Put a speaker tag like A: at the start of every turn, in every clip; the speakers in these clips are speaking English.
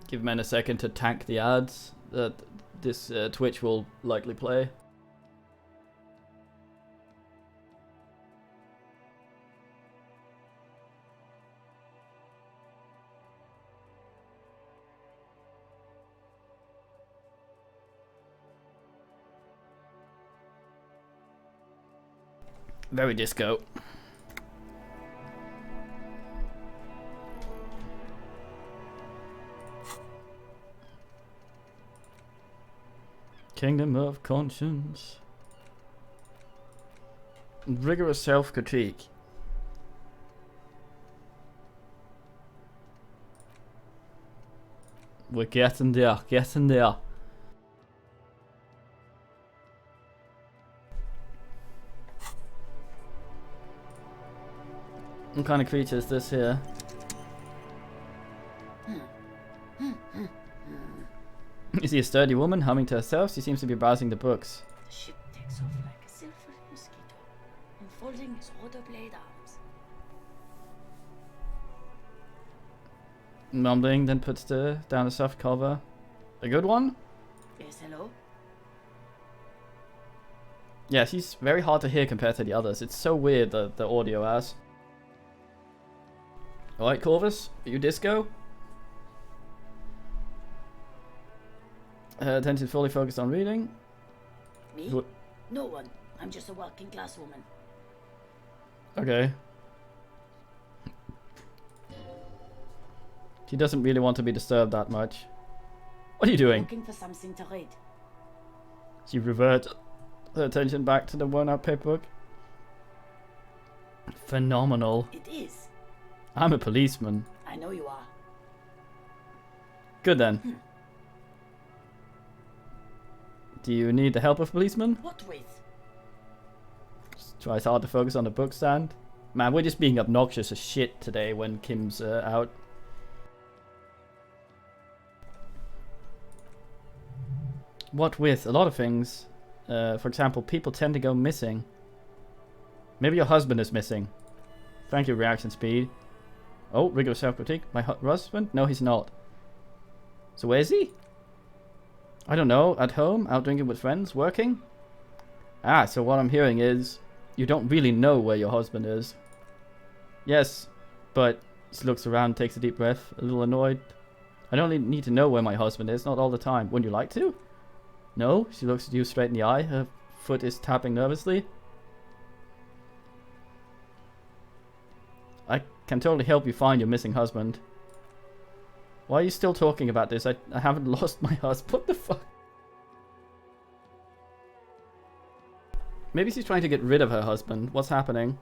A: Give men a second to tank the ads that this Twitch will likely play. Very disco. Kingdom of Conscience. Rigorous self-critique. We're getting there, getting there. What kind of creature is this here? Is he a sturdy woman humming to herself? She seems to be browsing the books.
B: The ship takes off like a silver mosquito, unfolding his rotor blade arms.
A: Mumbling, then puts down the soft cover. A good one?
B: Yes, hello?
A: Yeah, she's very hard to hear compared to the others. It's so weird, the audio as. Alright, Corvus, are you disco? Attention fully focused on reading.
B: Me? No one. I'm just a working class woman.
A: Okay. She doesn't really want to be disturbed that much. What are you doing?
B: Looking for something to read.
A: She reverts her attention back to the worn out paperwork. Phenomenal.
B: It is.
A: I'm a policeman.
B: I know you are.
A: Good then. Do you need the help of a policeman?
B: What with?
A: Tries hard to focus on the book stand. Man, we're just being obnoxious as shit today when Kim's out. What with? A lot of things. For example, people tend to go missing. Maybe your husband is missing. Thank you, reaction speed. Oh, rigorous self-critique. My husband? No, he's not. So where is he? I don't know. At home? Out drinking with friends? Working? Ah, so what I'm hearing is you don't really know where your husband is. Yes, but she looks around, takes a deep breath, a little annoyed. I don't need to know where my husband is, not all the time. Wouldn't you like to? No? She looks at you straight in the eye. Her foot is tapping nervously. I can totally help you find your missing husband. Why are you still talking about this? I haven't lost my husband. What the fuck? Maybe she's trying to get rid of her husband. What's happening?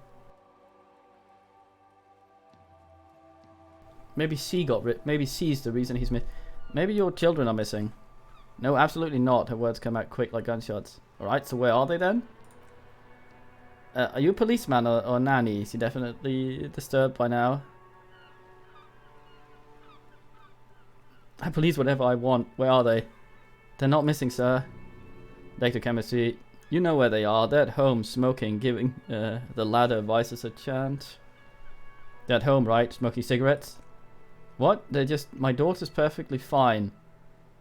A: Maybe she got rid. Maybe she's the reason he's missing. Maybe your children are missing. No, absolutely not. Her words come out quick like gunshots. Alright, so where are they then? Are you a policeman or nanny? Is he definitely disturbed by now? I police whatever I want. Where are they? They're not missing, sir. Electrochemistry. You know where they are. They're at home smoking, giving the ladder vices a chance. They're at home, right? Smoking cigarettes? What? They're just... My daughter's perfectly fine.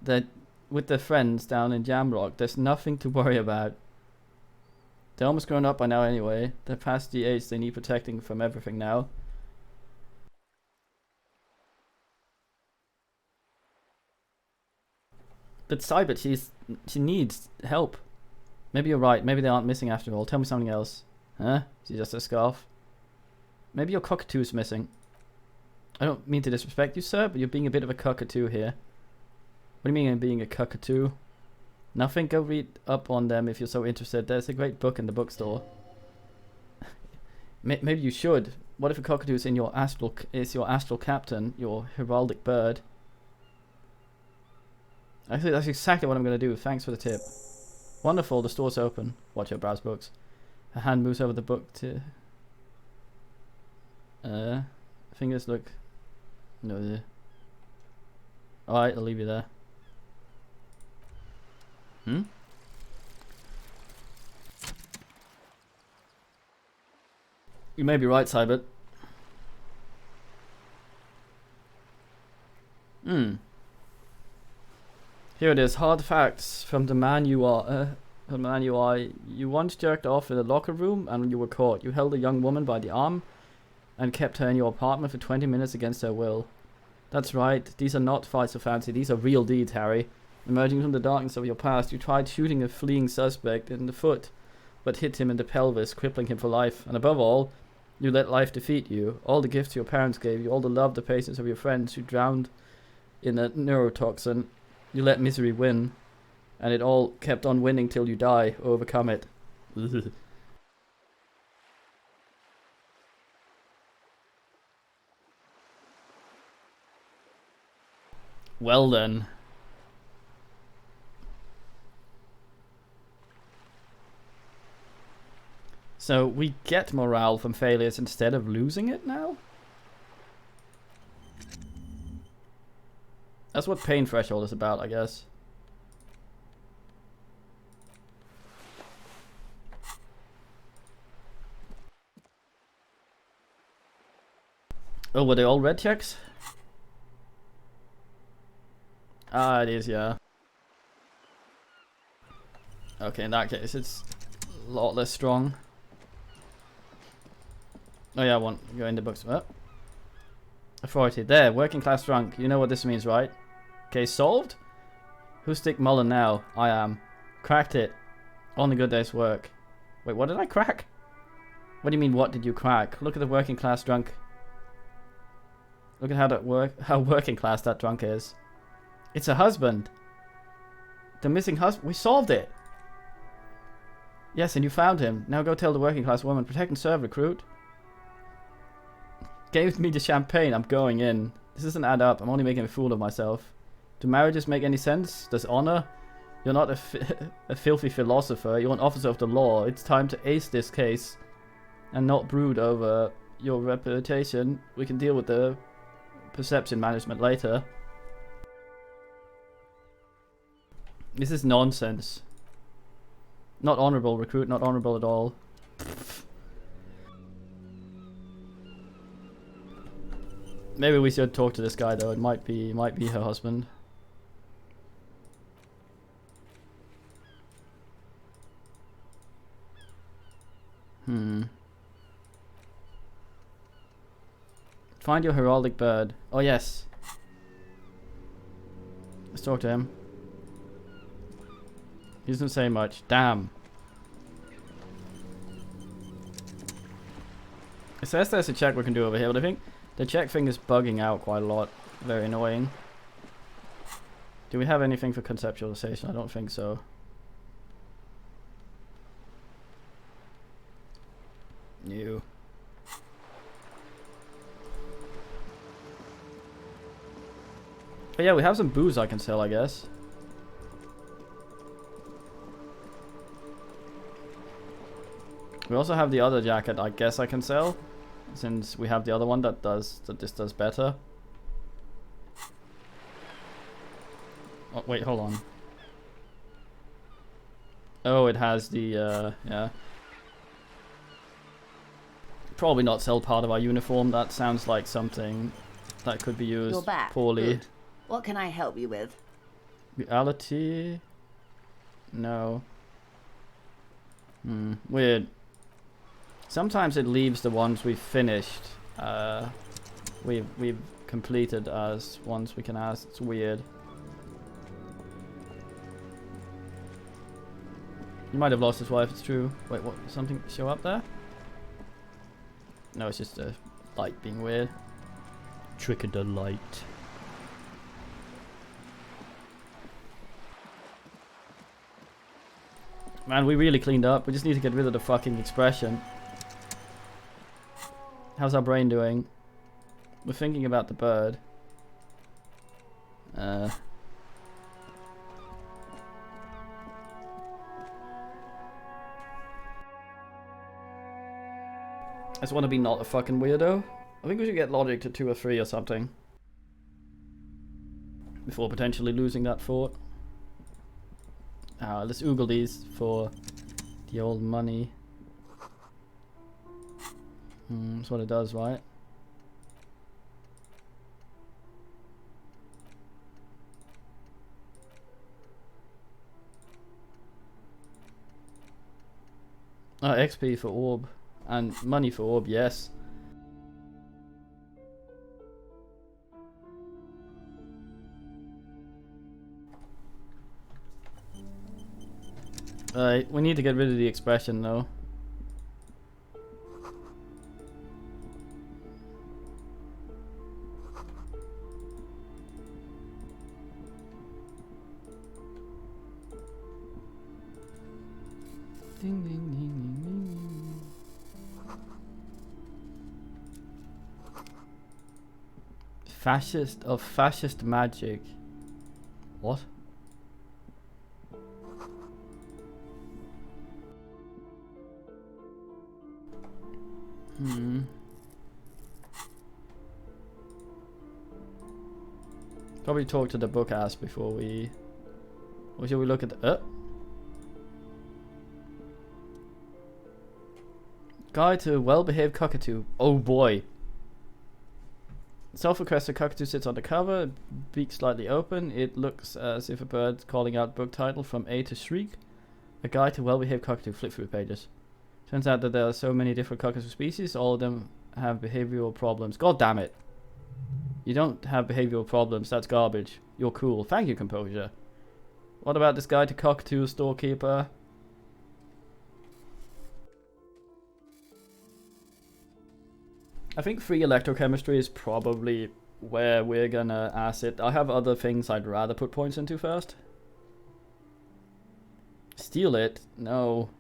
A: They're with their friends down in Jamrock. There's nothing to worry about. They're almost grown up by now anyway. They're past the age they need protecting from everything now. But Cybert, she needs help. Maybe you're right. Maybe they aren't missing after all. Tell me something else. Huh? She's just a scarf. Maybe your cockatoo's missing. I don't mean to disrespect you, sir, but you're being a bit of a cockatoo here. What do you mean I'm being a cockatoo? Nothing. Go read up on them if you're so interested. There's a great book in the bookstore. Maybe you should. What if a cockatoo is your astral captain, your heraldic bird? Actually, that's exactly what I'm going to do. Thanks for the tip. Wonderful, the store's open. Watch your browse books. Her hand moves over the book to... fingers look... No. Alright, I'll leave you there. You may be right, Cybert. Here it is. Hard facts from the man you are. From the man you are. You once jerked off in a locker room and you were caught. You held a young woman by the arm and kept her in your apartment for 20 minutes against her will. That's right. These are not fights of fancy. These are real deeds, Harry. Emerging from the darkness of your past, you tried shooting a fleeing suspect in the foot, but hit him in the pelvis, crippling him for life. And above all, you let life defeat you. All the gifts your parents gave you, all the love, the patience of your friends who drowned in a neurotoxin. You let misery win, and it all kept on winning till you die or overcome it. Well then. So we get morale from failures instead of losing it now? That's what pain threshold is about, I guess. Oh, were they all red checks? Ah, it is, yeah. Okay, in that case, it's a lot less strong. Oh yeah, I want to go in the books. Oh. Authority. There, working class drunk. You know what this means, right? Case solved? Who's Dick Mullen now? I am. Cracked it. On a good day's work. Wait, what did I crack? What do you mean, what did you crack? Look at the working class drunk. Look at how working class that drunk is. It's a husband. The missing husband. We solved it. Yes, and you found him. Now go tell the working class woman. Protect and serve, recruit. Gave me the champagne. I'm going in. This doesn't add up. I'm only making a fool of myself. Do marriages make any sense? Does honor? You're not a filthy philosopher. You're an officer of the law. It's time to ace this case and not brood over your reputation. We can deal with the perception management later. This is nonsense. Not honorable, recruit. Not honorable at all. Maybe we should talk to this guy though. It might be her husband. Find your heraldic bird. Oh yes. Let's talk to him. He doesn't say much. Damn. It says there's a check we can do over here, but I think the check thing is bugging out quite a lot. Very annoying. Do we have anything for conceptualization? I don't think so. New. But yeah, we have some booze I can sell, I guess. We also have the other jacket I guess I can sell, since we have the other one that this does better. Oh, wait, hold on. Oh, it has the, yeah. Probably not sell part of our uniform. That sounds like something that could be used
C: You're back.
A: poorly.
C: Good. What can I help you with?
A: Reality? No. Weird. Sometimes it leaves the ones we've finished, we've completed as ones we can ask. It's weird. He might have lost his wife, it's true. Wait, what? Something show up there? No, it's just a light being weird. Trick of the light. Man, we really cleaned up. We just need to get rid of the fucking expression. How's our brain doing? We're thinking about the bird. I just want to be not a fucking weirdo. I think we should get logic to 2 or 3 or something. Before potentially losing that fort. Let's oogle these for the old money. That's what it does, right? XP for orb. And money for orb, yes. Alright, we need to get rid of the expression though. Ding, ding, ding, ding, ding. Fascist magic. What? Probably talk to the book ass before we... Or should we look at the... Guide to a well-behaved cockatoo. Oh boy. Self-requested cockatoo sits on the cover, beak slightly open. It looks as if a bird calling out book title from A to Shriek. A guide to well-behaved cockatoo. Flip through pages. Turns out that there are so many different cockatoo species. All of them have behavioral problems. God damn it. You don't have behavioral problems. That's garbage. You're cool. Thank you, composure. What about this guide to cockatoo, storekeeper? I think free electrochemistry is probably where we're gonna ask it. I have other things I'd rather put points into first. Steal it? No.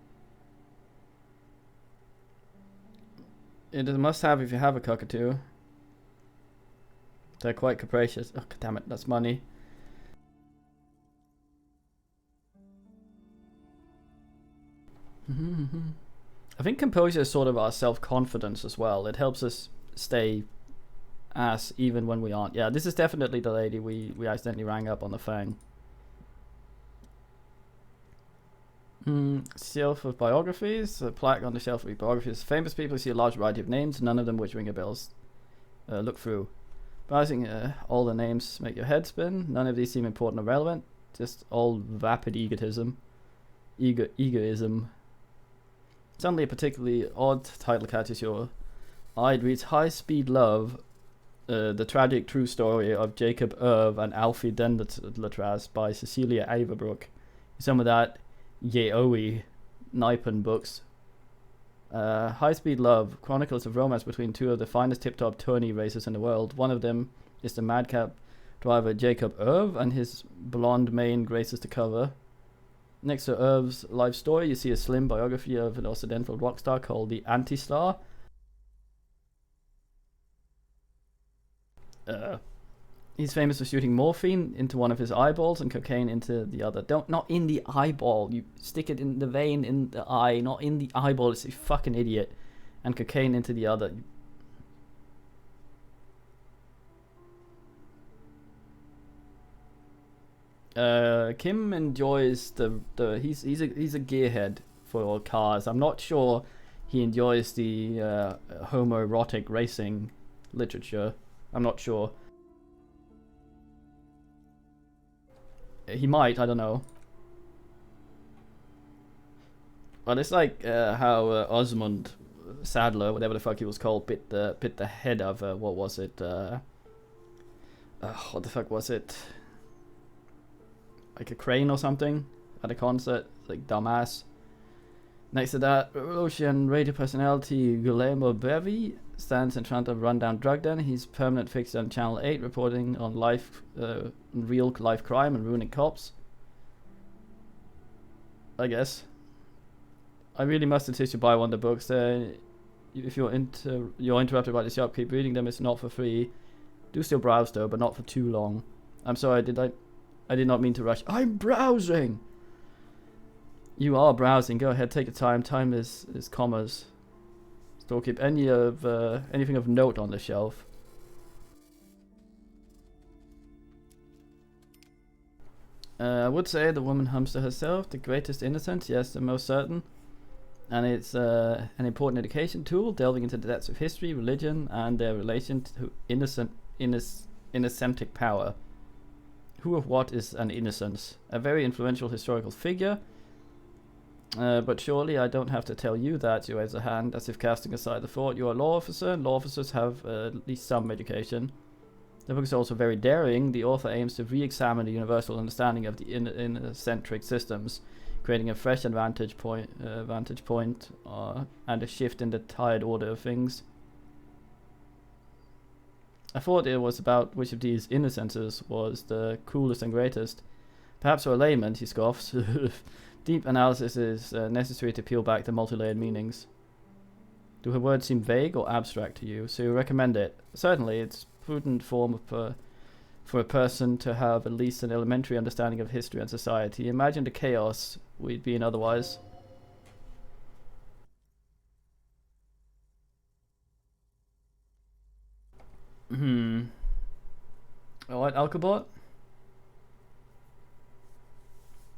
A: It is a must-have if you have a cockatoo. They're quite capricious. Oh, damn it, that's money. I think composure is sort of our self-confidence as well. It helps us stay ass even when we aren't. Yeah, this is definitely the lady we accidentally rang up on the phone. Shelf of biographies. A plaque on the shelf of biographies. Famous people, see a large variety of names, none of them which ring a bells. Look through. Browsing all the names make your head spin. None of these seem important or relevant. Just all vapid egotism. Egoism. Suddenly a particularly odd title catches your eye. It reads High Speed Love, the tragic true story of Jacob Irv and Alfie Denlatras by Cecilia Averbrook. Some of that yaoi Nipen books. High Speed Love chronicles of romance between two of the finest tip-top tourney racers in the world. One of them is the madcap driver Jacob Irv, and his blonde mane graces the cover. Next to Irv's life story, you see a slim biography of an Occidental rock star called the Anti-Star. He's famous for shooting morphine into one of his eyeballs and cocaine into the other. Not in the eyeball. You stick it in the vein in the eye, not in the eyeball. It's a fucking idiot. And cocaine into the other. Kim enjoys he's a gearhead for cars. I'm not sure he enjoys the homoerotic racing literature. I'm not sure. He might, I don't know. But it's like how Osmond Sadler, whatever the fuck he was called, bit the head of what was it? What the fuck was it? Like a crane or something at a concert, like dumbass. Next to that, Russian radio personality Guillermo Bevi stands in front of rundown drug den. He's permanent fixture on Channel 8, reporting on real life crime and ruining cops. I guess. I really must insist you buy one of the books. If you're interrupted by the shop, keep reading them. It's not for free. Do still browse though, but not for too long. I'm sorry, I did not mean to rush. I'm browsing! You are browsing. Go ahead, take your time. Time is commas. Still keep anything of note on the shelf. I would say the woman hums to herself, the greatest innocence, yes, the most certain. And it's an important education tool, delving into the depths of history, religion, and their relation to innocentic power. Who of what is an innocence? A very influential historical figure. But surely I don't have to tell you that, you raise a hand, as if casting aside the thought. You're a law officer, and law officers have at least some education. The book is also very daring. The author aims to re-examine the universal understanding of the inner-centric systems, creating a fresh vantage point, and a shift in the tired order of things. I thought it was about which of these inner senses was the coolest and greatest. Perhaps for a layman, he scoffs. Deep analysis is necessary to peel back the multi-layered meanings. Do her words seem vague or abstract to you? So you recommend it? Certainly, it's a prudent form of for a person to have at least an elementary understanding of history and society. Imagine the chaos we'd be in otherwise. Alright, Alcobot?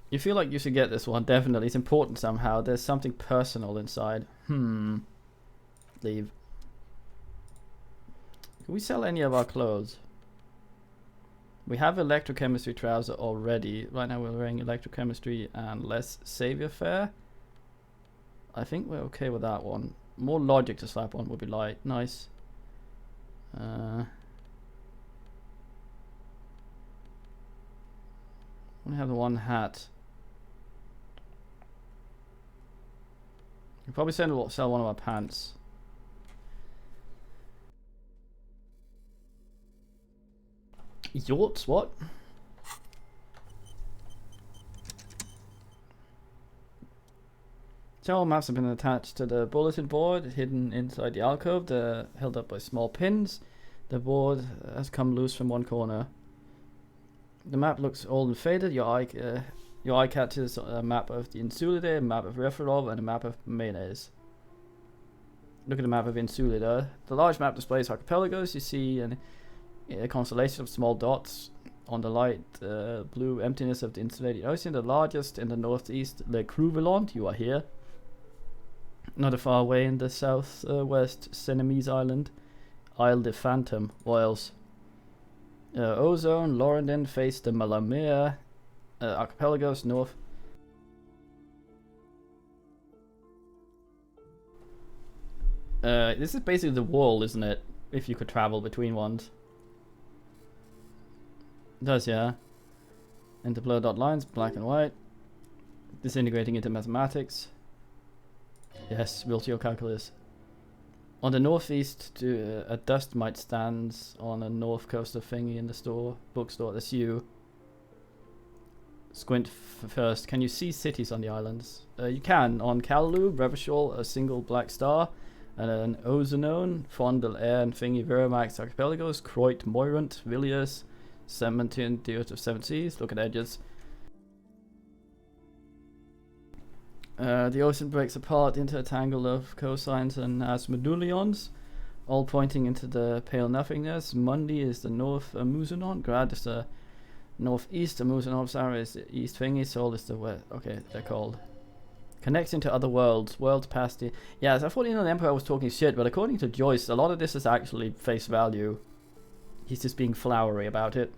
A: You feel like you should get this one, definitely. It's important somehow. There's something personal inside. Leave. Can we sell any of our clothes? We have electrochemistry trouser already. Right now we're wearing electrochemistry and less savior fare. I think we're okay with that one. More logic to slap on would be like nice. We have the one hat. We'll probably sell one of our pants. Yachts? What? Several maps have been attached to the bulletin board, hidden inside the alcove. They're held up by small pins. The board has come loose from one corner. The map looks old and faded. Your eye catches a map of the Insulidae, a map of Referov, and a map of Mayonnaise. Look at the map of Insulida. The large map displays archipelagos. You see a constellation of small dots on the light blue emptiness of the insulated ocean. The largest in the northeast, Le Crouvelont. You are here. Not far away in the southwest, Senemise Island, Isle de Phantom, Wales. Ozone, Lorendin face the Malamea archipelagos north. This is basically the wall, isn't it? If you could travel between ones. It does, yeah. Into blurred dot lines, black and white. Disintegrating into mathematics. Yes, Wiltshire calculus. On the northeast, a dust mite stands on a north coast of thingy in the bookstore. That's you. Squint first. Can you see cities on the islands? You can. On Kalalu, Revachol, a single black star, and an Ozonone, Fondel Air, and Thingy Verimax archipelagos, Croit, Moirant, Villiers, Cementin, the Earth of Seven Seas. Look at edges. The ocean breaks apart into a tangle of cosines and asmodulions, all pointing into the pale nothingness. Mundi is the north Musonon, Grad is the northeast, Musonon, Sarah is the east thingy, Sol is the west. Okay, they're called. Connecting to other worlds, worlds past the... Yes, I thought the Emperor was talking shit, but according to Joyce, a lot of this is actually face value. He's just being flowery about it.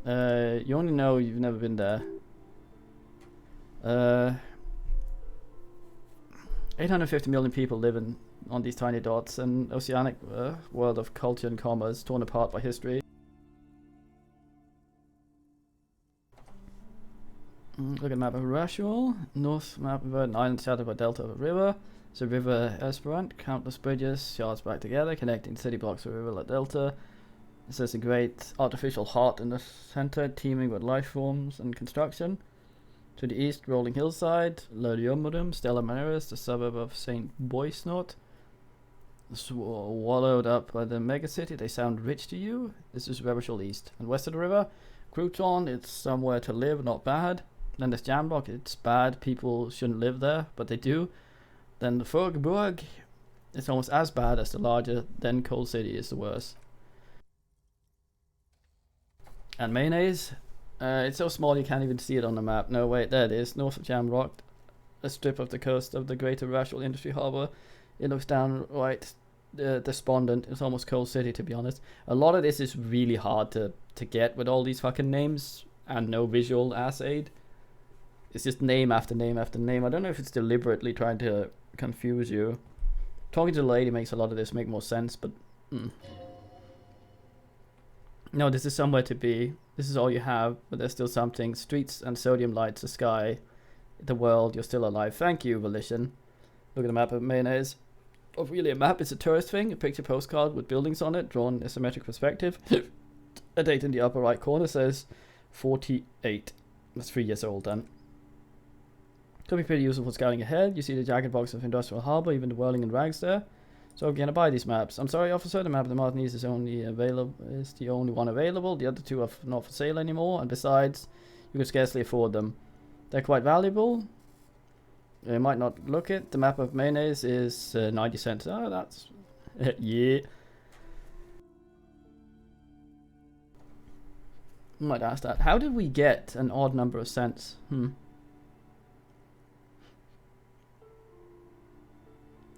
A: You only know you've never been there. 850 million people live on these tiny dots, an oceanic world of culture and commerce torn apart by history. Look at map of Rashul. North map of an island shattered by delta of a river. So river Esperant, countless bridges, shards back together, connecting city blocks with river delta. There's a great artificial heart in the center, teeming with life forms and construction. To the east, rolling hillside, Lodiomodum, Stella Maris, the suburb of St. Boisnot. Swallowed up by the megacity, they sound rich to you. This is Revachol East. And west of the river, Crouton, it's somewhere to live, not bad. Then there's Jamrock, it's bad, people shouldn't live there, but they do. Then the Furgburg, it's almost as bad as the larger, then Cold City is the worst. And Mayonnaise, it's so small you can't even see it on the map. No, wait, there it is, north of Jamrock, a strip of the coast of the greater Rashul Industry Harbour. It looks downright despondent. It's almost Cold City, to be honest. A lot of this is really hard to get with all these fucking names and no visual ass aid. It's just name after name after name. I don't know if it's deliberately trying to confuse you. Talking to the lady makes a lot of this make more sense, but... No, this is somewhere to be. This is all you have, but there's still something. Streets and sodium lights, the sky, the world, you're still alive. Thank you, Volition. Look at the map of Mayonnaise. Oh, really, a map? It's a tourist thing? A picture postcard with buildings on it, drawn in a symmetric perspective. A date in the upper right corner says 48. That's 3 years old then. Could be pretty useful for scouting ahead. You see the jagged box of Industrial Harbour, even the whirling and rags there. So I'm gonna buy these maps. I'm sorry, officer, the map of the Martinese is the only one available. The other two are not for sale anymore, and besides, you could scarcely afford them. They're quite valuable. You might not look it. The map of Mayonnaise is 90 cents. Oh, that's... yeah. I might ask that. How did we get an odd number of cents?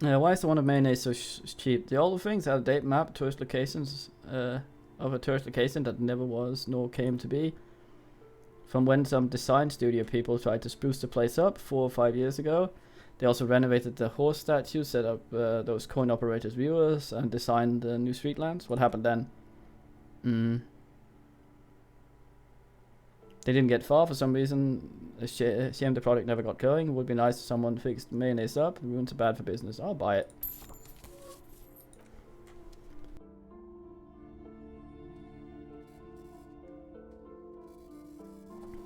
A: Why is the one of Mayonnaise so cheap? The older things have a date map, tourist locations of a tourist location that never was nor came to be. From when some design studio people tried to spruce the place up 4 or 5 years ago. They also renovated the horse statue, set up those coin operators viewers, and designed new street lamps. What happened then? They didn't get far for some reason. A shame the product never got going. It would be nice if someone fixed Mayonnaise up. It wasn't so bad for business. I'll buy it.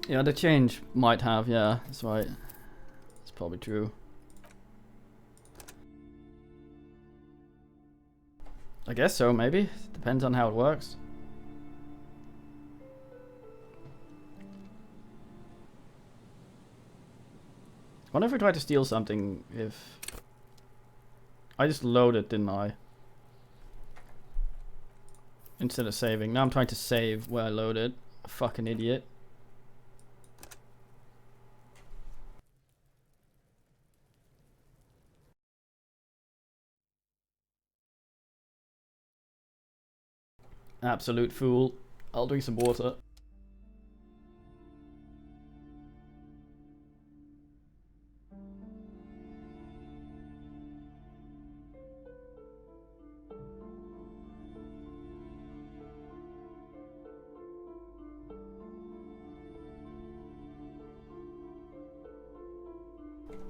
A: Yeah, the change might have, yeah, that's right. It's probably true. I guess so, maybe. Depends on how it works. I wonder if I tried to steal something, if... I just loaded, didn't I? Instead of saving. Now I'm trying to save where I loaded. Fucking idiot. Absolute fool. I'll drink some water.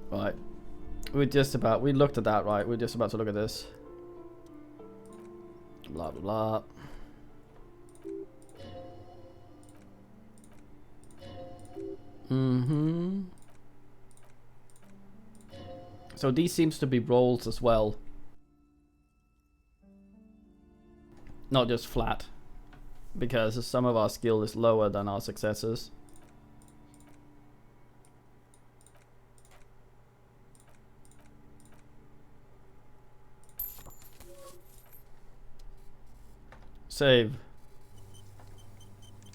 A: Right. We looked at that, right? We're just about to look at this. Blah, blah, blah. So these seems to be rolls as well. Not just flat. Because some of our skill is lower than our successes. Save.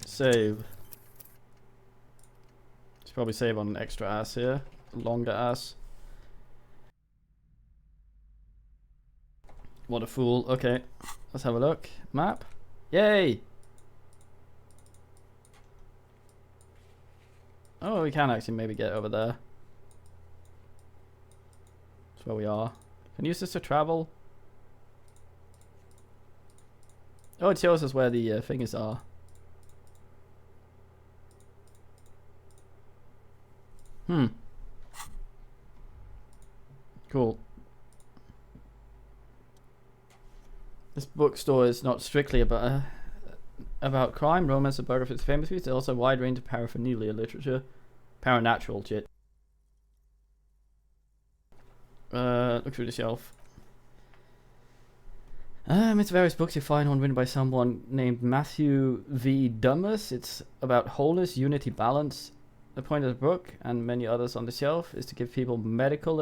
A: Save. Should probably save on an extra ass here. Longer ass. What a fool. Okay. Let's have a look. Map. Yay! Oh, we can actually maybe get over there. That's where we are. Can use this to travel. Oh, it shows us where the fingers are. Cool. This bookstore is not strictly about crime, romance, and biographies, famous feats. There's also a wide range of paraphernalia literature, paranatural shit. Look through the shelf. It's various books. You find one written by someone named Matthew V. Dumas. It's about wholeness, unity, balance. The point of the book, and many others on the shelf, is to give people medical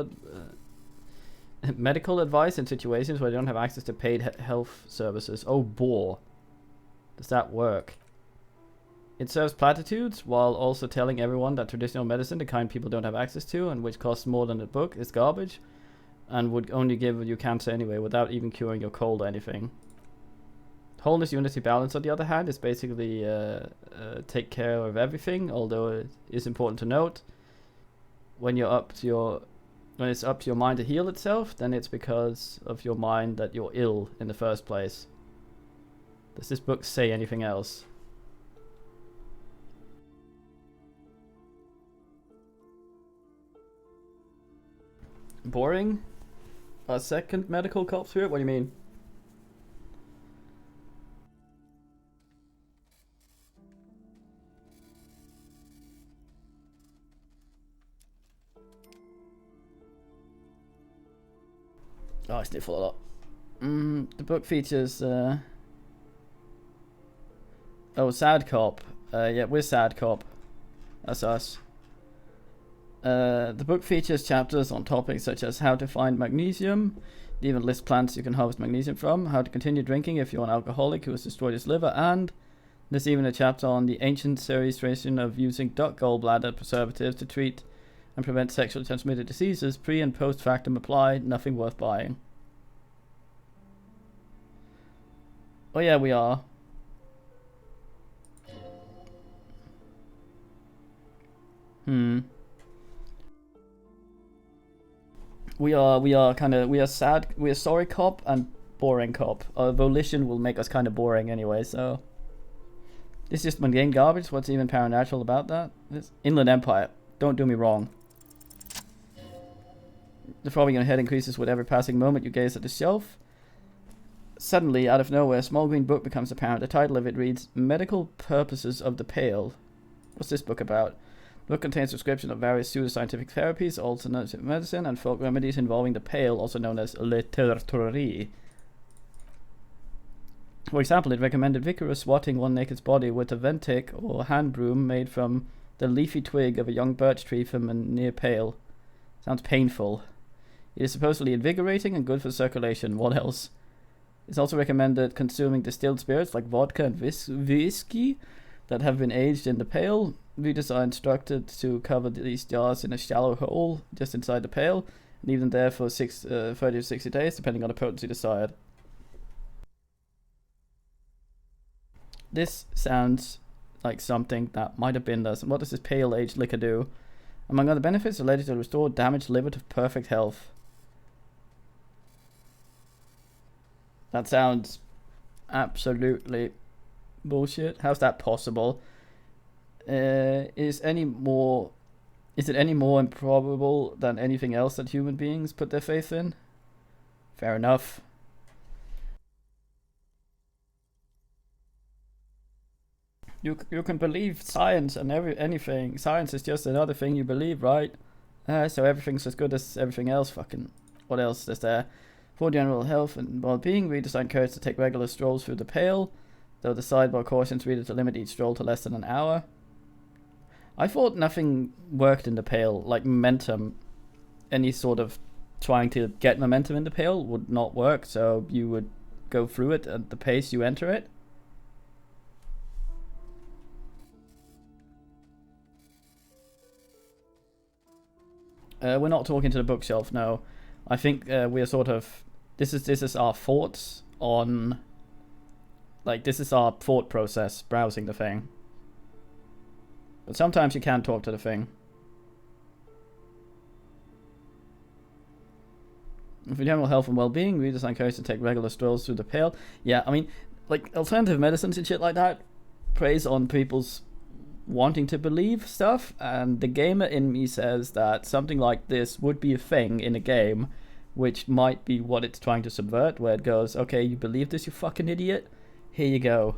A: advice in situations where they don't have access to paid health services. Oh, bore. Does that work? It serves platitudes while also telling everyone that traditional medicine, the kind people don't have access to and which costs more than a book, is garbage and would only give you cancer anyway without even curing your cold or anything. Wholeness, unity, balance, on the other hand, is basically take care of everything, although it is important to note when it's up to your mind to heal itself, then it's because of your mind that you're ill in the first place. Does this book say anything else? Boring? A second medical cop through it? What do you mean? Oh, I sniffle a lot. The book features oh, Sad Cop. Yeah, we're Sad Cop. That's us. The book features chapters on topics such as how to find magnesium, it even lists plants you can harvest magnesium from, how to continue drinking if you're an alcoholic who has destroyed his liver, and there's even a chapter on the ancient seriation of using duck gallbladder preservatives to treat and prevent sexually transmitted diseases. Pre and post factum applied, nothing worth buying. Oh yeah, we are. We are sad, we are sorry cop and boring cop. Our volition will make us kind of boring anyway, so. This is just mundane garbage, what's even paranatural about that? This Inland Empire, don't do me wrong. The throbbing in your head increases with every passing moment you gaze at the shelf. Suddenly, out of nowhere, a small green book becomes apparent. The title of it reads, Medical Purposes of the Pale. What's this book about? The book contains a description of various pseudoscientific therapies, alternative medicine, and folk remedies involving the pale, also known as literature. For example, it recommended vigorous swatting one naked's body with a ventic or hand broom made from the leafy twig of a young birch tree from a near pale. Sounds painful. It is supposedly invigorating and good for circulation. What else? It's also recommended consuming distilled spirits like vodka and whiskey that have been aged in the pail. Readers are instructed to cover these jars in a shallow hole just inside the pail and leave them there for 30 to 60 days, depending on the potency desired. This sounds like something that might have been there. What does this pale aged liquor do? Among other benefits, related to restore damaged liver to perfect health. That sounds absolutely bullshit. How's that possible? Is it any more improbable than anything else that human beings put their faith in? Fair enough. You can believe science and anything. Science is just another thing you believe, right? So everything's as good as everything else. Fucking what else is there? For general health and well-being, readers are encouraged to take regular strolls through the pale, though the sidebar cautions readers to limit each stroll to less than an hour. I thought nothing worked in the pale, like momentum. Any sort of trying to get momentum in the pale would not work, so you would go through it at the pace you enter it. We're not talking to the bookshelf, no. I think we're sort of... This is our thoughts on... Like, this is our thought process, browsing the thing. But sometimes you can talk to the thing. For general health and well-being, readers are encouraged to take regular strolls through the pale. Yeah, I mean, like, alternative medicines and shit like that preys on people's wanting to believe stuff, and the gamer in me says that something like this would be a thing in a game, which might be what it's trying to subvert, where it goes, okay, you believe this, you fucking idiot? Here you go.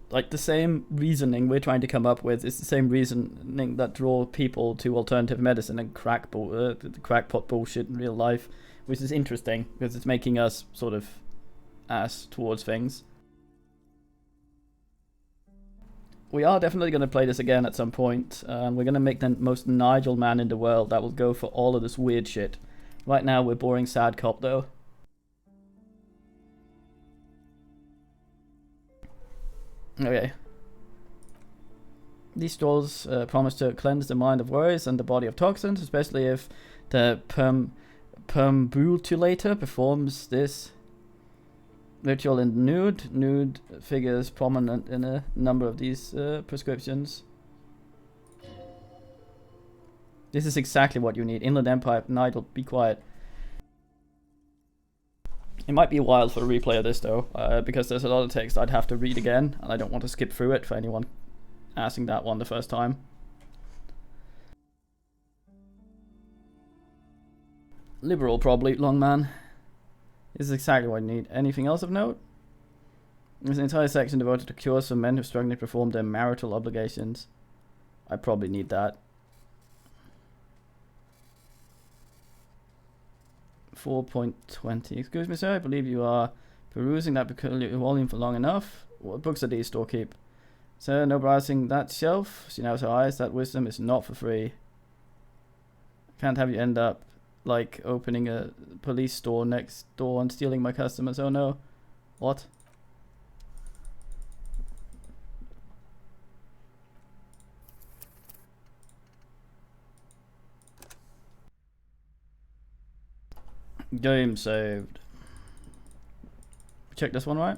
A: The same reasoning we're trying to come up with is the same reasoning that draw people to alternative medicine and crackpot bullshit in real life, which is interesting, because it's making us sort of ass towards things. We are definitely going to play this again at some point. We're going to make the most Nigel man in the world that will go for all of this weird shit. Right now we're boring sad cop though. Okay. These strolls promise to cleanse the mind of worries and the body of toxins, especially if the perambulator performs this Ritual in nude. Nude figures prominent in a number of these prescriptions. This is exactly what you need. Inland Empire, Nigel, be quiet. It might be a while for a replay of this though, because there's a lot of text I'd have to read again, and I don't want to skip through it for anyone asking that one the first time. Liberal probably, long man. This is exactly what I need. Anything else of note? There's an entire section devoted to cures for men who are struggling to perform their marital obligations. I probably need that. 4.20. Excuse me, sir. I believe you are perusing that peculiar volume for long enough. What books are these, storekeep? Sir, no browsing that shelf. She knows her eyes. That wisdom is not for free. Can't have you end up like opening a police store next door and stealing my customers. Oh no. What? Game saved. Check this one, right?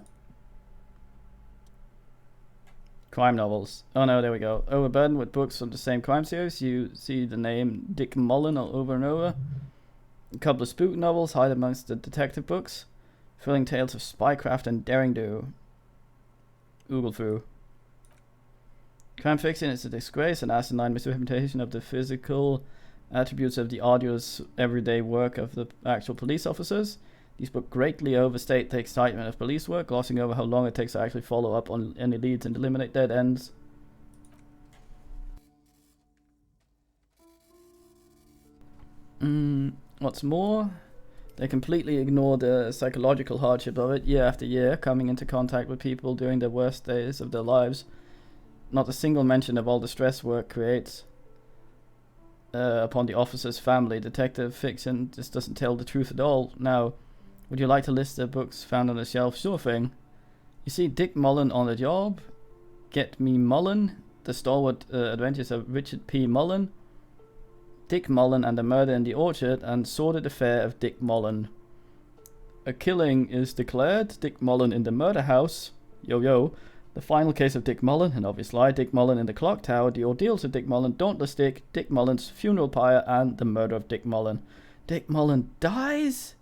A: Crime novels. Oh no, there we go. Overburdened with books from the same crime series, you see the name Dick Mullen all over and over. A couple of spook novels hide amongst the detective books. Thrilling tales of spycraft and daring do. Oogle through. Crime fiction is a disgrace and asinine misrepresentation of the physical attributes of the arduous everyday work of the actual police officers. These books greatly overstate the excitement of police work, glossing over how long it takes to actually follow up on any leads and eliminate dead ends. What's more, they completely ignore the psychological hardship of it year after year, coming into contact with people during the worst days of their lives. Not a single mention of all the stress work creates upon the officer's family. Detective fiction just doesn't tell the truth at all. Now, would you like to list the books found on the shelf? Sure thing. You see Dick Mullen on the job, Get Me Mullen, The Stalwart Adventures of Richard P. Mullen, Dick Mullen and the Murder in the Orchard, and Sordid Affair of Dick Mullen. A killing is declared. Dick Mullen in the Murder House. Yo yo. The Final Case of Dick Mullen, an obvious lie. Dick Mullen in the Clock Tower. The Ordeals of Dick Mullen. Dauntless Dick. Dick Mullen's Funeral Pyre, and the Murder of Dick Mullen. Dick Mullen dies?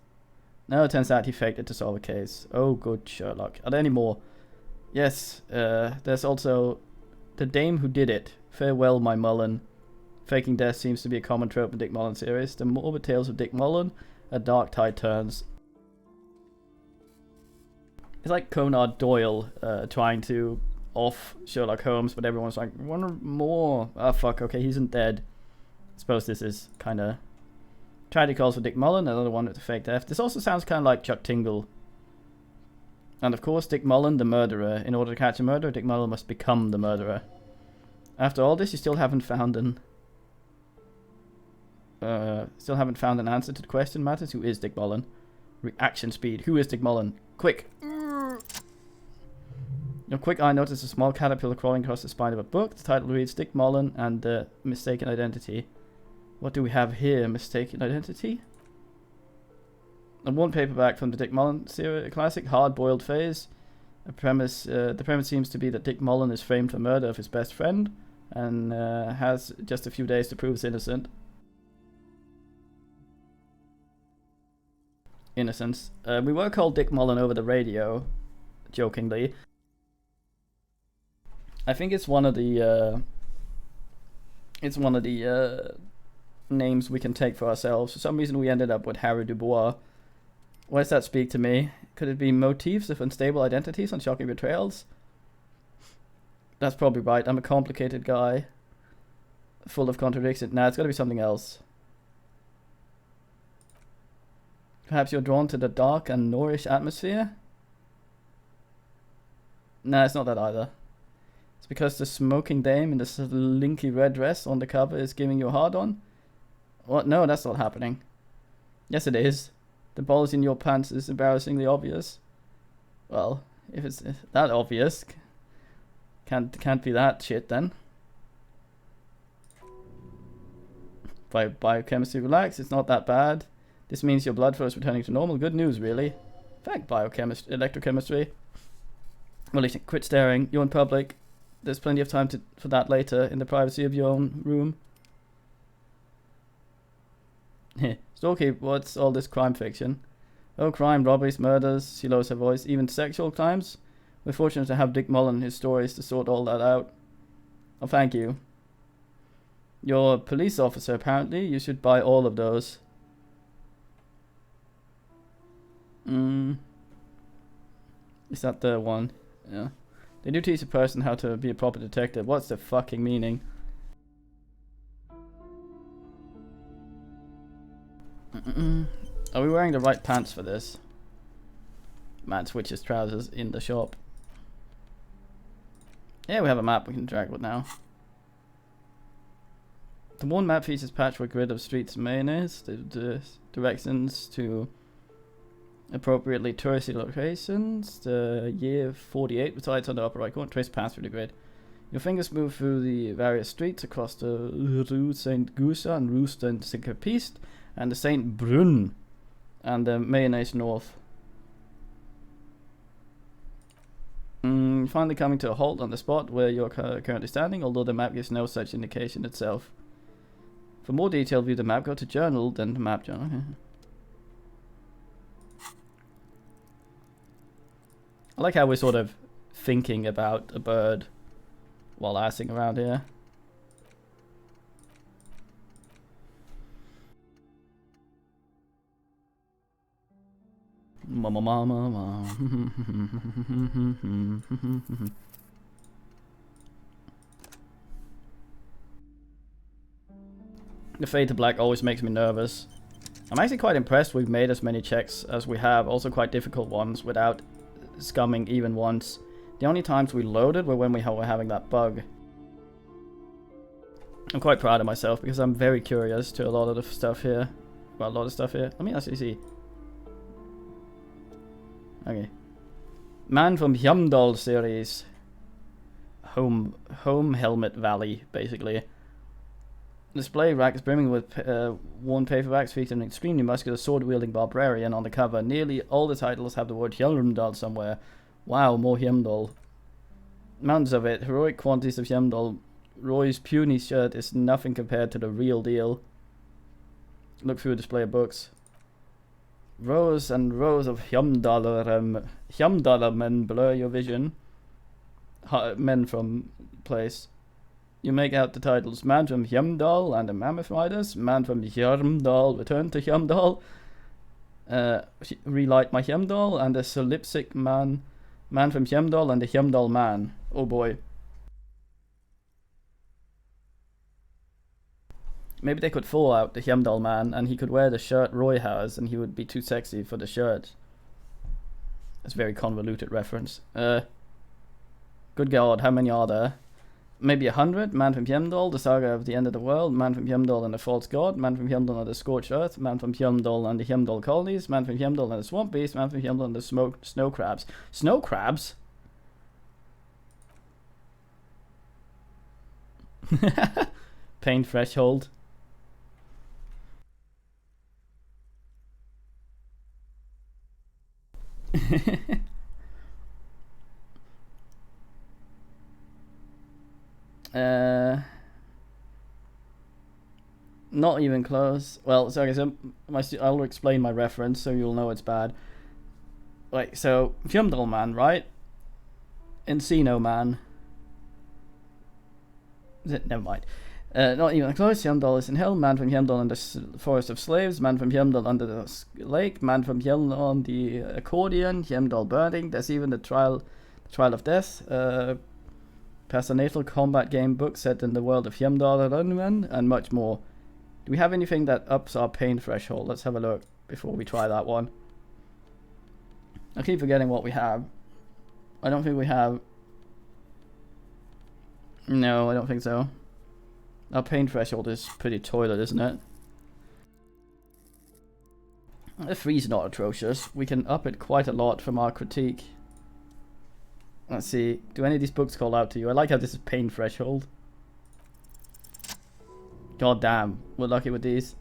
A: No, it turns out he faked it to solve a case. Oh, good Sherlock. Are there any more? Yes, there's also The Dame Who Did It. Farewell, my Mullen. Faking death seems to be a common trope in Dick Mullen series. The morbid tales of Dick Mullen. A dark tide turns. It's like Conan Doyle trying to off Sherlock Holmes, but everyone's like, one more. Ah, fuck, okay, he isn't dead. I suppose this is kind of... Tragedy calls for Dick Mullen, another one with a fake death. This also sounds kind of like Chuck Tingle. And of course, Dick Mullen, the murderer. In order to catch a murderer, Dick Mullen must become the murderer. After all this, you still haven't found an... answer to the question, Matters. Who is Dick Mullen? Reaction speed. Who is Dick Mullen? Quick. Your quick eye noticed a small caterpillar crawling across the spine of a book. The title reads Dick Mullen and the Mistaken Identity. What do we have here? Mistaken Identity? And one paperback from the Dick Mullen series, classic hard-boiled phase. The premise seems to be that Dick Mullen is framed for murder of his best friend and has just a few days to prove his innocence. We were called Dick Mullen over the radio, jokingly. I think it's one of the names we can take for ourselves. For some reason we ended up with Harry Dubois. Why does that speak to me? Could it be motifs of unstable identities and shocking betrayals? That's probably right. I'm a complicated guy. Full of contradictions. Nah, it's gotta be something else. Perhaps you're drawn to the dark and Norrish atmosphere? Nah, it's not that either. It's because the smoking dame in the slinky red dress on the cover is giving you a hard-on? What? No, that's not happening. Yes, it is. The balls in your pants is embarrassingly obvious. Well, if it's that obvious, can't be that shit then. Biochemistry relax, it's not that bad. This means your blood flow is returning to normal. Good news, really. Fact, biochemistry, electrochemistry. Well, listen, quit staring. You're in public. There's plenty of time for that later in the privacy of your own room. Storekeep, what's all this crime fiction? Oh, crime, robberies, murders, she lowers her voice, even sexual crimes? We're fortunate to have Dick Mullen and his stories to sort all that out. Oh, thank you. You're a police officer, apparently. You should buy all of those. Is that the one? Yeah. They do teach a person how to be a proper detective. What's the fucking meaning? Are we wearing the right pants for this? Man switches trousers in the shop. Yeah, we have a map we can drag with now. The one map features patchwork grid of streets and mayonnaise. The directions to appropriately touristy locations. The year 48 resides on the upper right corner. Trace path through the grid. Your fingers move through the various streets across the Rue Saint Gusa and Rue Saint Piste and the Saint Brun and the mayonnaise north. Finally coming to a halt on the spot where you're currently standing, although the map gives no such indication itself. For more detail, view the map, go to journal, then the map journal. I like how we're sort of thinking about a bird while assing around here. Mama, mama, mama. The fade to black always makes me nervous. I'm actually quite impressed we've made as many checks as we have, also quite difficult ones, without scumming even once. The only times we loaded were when we were having that bug. I'm quite proud of myself because I'm very curious to a lot of the stuff here. Well, a lot of stuff here. Let me actually see. Okay. Man from Hjemdal series. Home Helmet Valley, basically. Display rack is brimming with worn paperbacks featuring an extremely muscular sword-wielding barbarian on the cover. Nearly all the titles have the word Hjemdal somewhere. Wow, more Hjemdal. Mountains of it. Heroic quantities of Hjemdal. Roy's puny shirt is nothing compared to the real deal. Look through a display of books. Rows and rows of Hjemdaler men blur your vision. Men from place. You make out the titles Man from Hjemdal and the Mammoth Riders, Man from Hjemdal, Return to Hjemdal, Relight My Hjemdal, and the Solipsic Man, Man from Hjemdal and the Hjemdal Man. Oh boy. Maybe they could thaw out the Hjemdal Man and he could wear the shirt Roy has and he would be too sexy for the shirt. That's a very convoluted reference. Good God, how many are there? Maybe 100. Man from Hjemdal, the saga of the end of the world. Man from Hjemdal and the false god. Man from Hjemdal and the scorched earth. Man from Hjemdal and the Hjemdal colonies. Man from Hjemdal and the swamp beast. Man from Hjemdal and the snow crabs. Snow crabs? Pain threshold. Not even close. Well, so I'll explain my reference so you'll know it's bad. Like, so Fjumdal Man, right? Encino Man. Never mind. Not even close. Hjemdal is in hell. Man from Hjemdal and the forest of slaves. Man from Hjemdal under the lake. Man from Hjemdal on the accordion. Hjemdal burning. There's even the trial of death. Personatal combat game book set in the world of Hjemdal and much more. Do we have anything that ups our pain threshold? Let's have a look before we try that one. I keep forgetting what we have. I don't think we have. No, I don't think so. Our pain threshold is pretty toilet, isn't it? The 3's not atrocious. We can up it quite a lot from our critique. Let's see. Do any of these books call out to you? I like how this is pain threshold. God damn. We're lucky with these.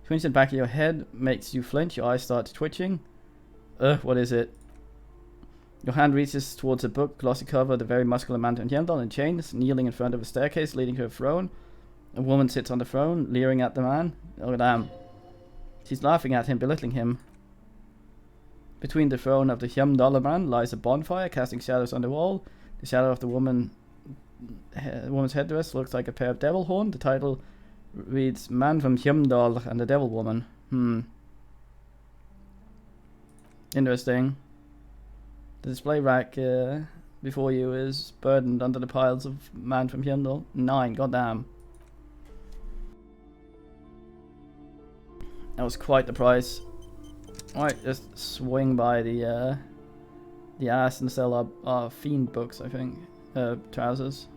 A: Twinge in the back of your head makes you flinch. Your eyes start twitching. What is it? Your hand reaches towards a book, glossy cover, the very muscular man from Yendal in chains, kneeling in front of a staircase leading to a throne. A woman sits on the throne, leering at the man. Oh damn. She's laughing at him, belittling him. Between the throne of the Hyamdala man lies a bonfire, casting shadows on the wall. The shadow of the woman's headdress looks like a pair of devil horn. The title reads Man from Hyamdal and the Devil Woman. Interesting. The display rack before you is burdened under the piles of Man from Hyamdal. 9, goddamn. That was quite the price. Alright, just swing by the ass and sell our fiend books, I think. Trousers.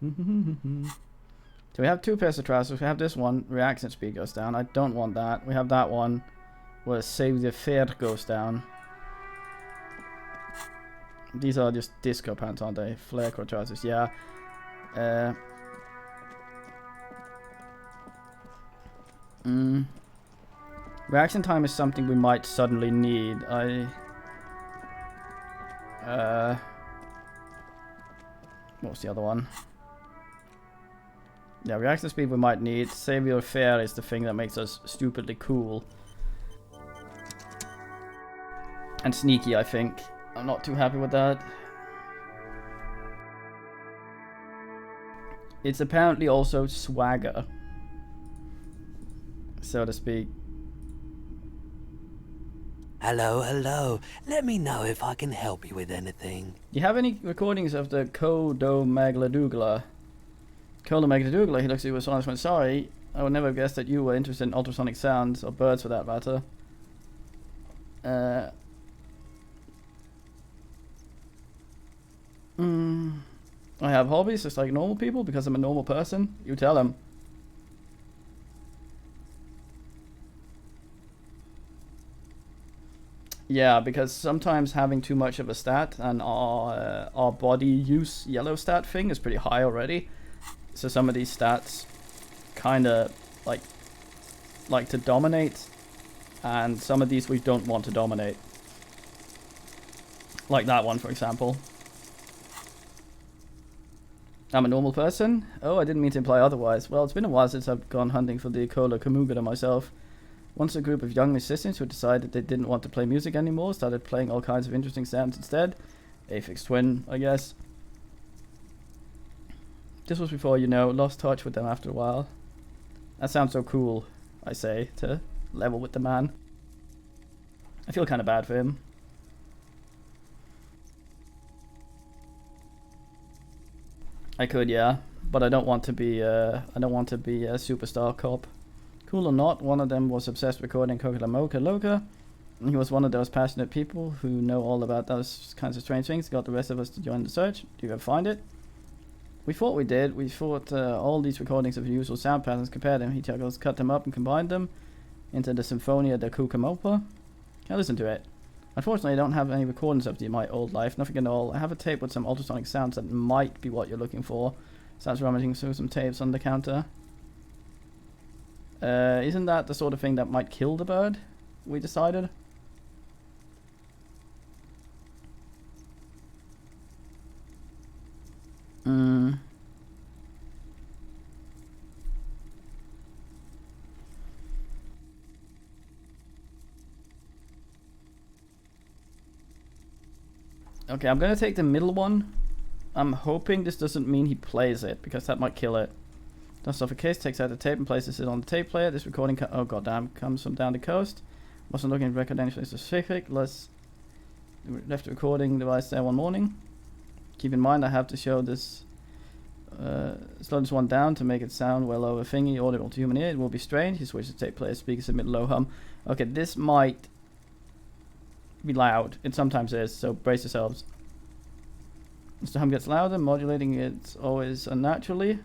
A: So we have 2 pairs of trousers. We have this one, reaction speed goes down. I don't want that. We have that one where save the fair goes down. These are just disco pants, aren't they? Flare core trousers, yeah. Reaction time is something we might suddenly need. What's the other one? Yeah, reaction speed we might need. Save your fare is the thing that makes us stupidly cool. And sneaky, I think. I'm not too happy with that. It's apparently also swagger, so to speak.
D: Hello, hello. Let me know if I can help you with anything.
A: Do you have any recordings of the Kodomagladoogla? Kodomagladoogla, he looks at you with astonishment. Sorry, I would never have guessed that you were interested in ultrasonic sounds, or birds for that matter. I have hobbies just like normal people because I'm a normal person. You tell them. Yeah, because sometimes having too much of a stat and our body use yellow stat thing is pretty high already. So some of these stats kind of like to dominate, and some of these we don't want to dominate. Like that one, for example. I'm a normal person? Oh, I didn't mean to imply otherwise. Well, it's been a while since I've gone hunting for the Kola Kamugada myself. Once a group of young musicians who decided they didn't want to play music anymore started playing all kinds of interesting sounds instead. Aphex Twin, I guess. This was before, you know, lost touch with them after a while. That sounds so cool, I say, to level with the man. I feel kind of bad for him. I could, yeah, but I don't want to be a superstar cop. Cool or not, one of them was obsessed with recording Coca Mocha Loca. He was one of those passionate people who know all about those kinds of strange things. Got the rest of us to join the search. Do you ever find it? We thought we did. We thought all these recordings of the usual sound patterns, compared them. He chuckles, cut them up and combined them into the Symphonia da Cucamopa. I listened to it. Unfortunately, I don't have any recordings of my old life, nothing at all. I have a tape with some ultrasonic sounds that might be what you're looking for. Sounds rummaging through some tapes on the counter. Isn't that the sort of thing that might kill the bird? We decided. Okay, I'm gonna take the middle one. I'm hoping this doesn't mean he plays it, because that might kill it. Dusts off a case, takes out the tape and places it on the tape player. This recording, oh goddamn, comes from down the coast. Wasn't looking at record anything specific. Left the recording device there one morning. Keep in mind I have to show this, slow this one down to make it sound well over thingy, audible to human ear. It will be strange. He switches the tape player speakers to mid-low hum. Okay, this might be loud. It sometimes is, so brace yourselves. As the hum gets louder, modulating it always unnaturally.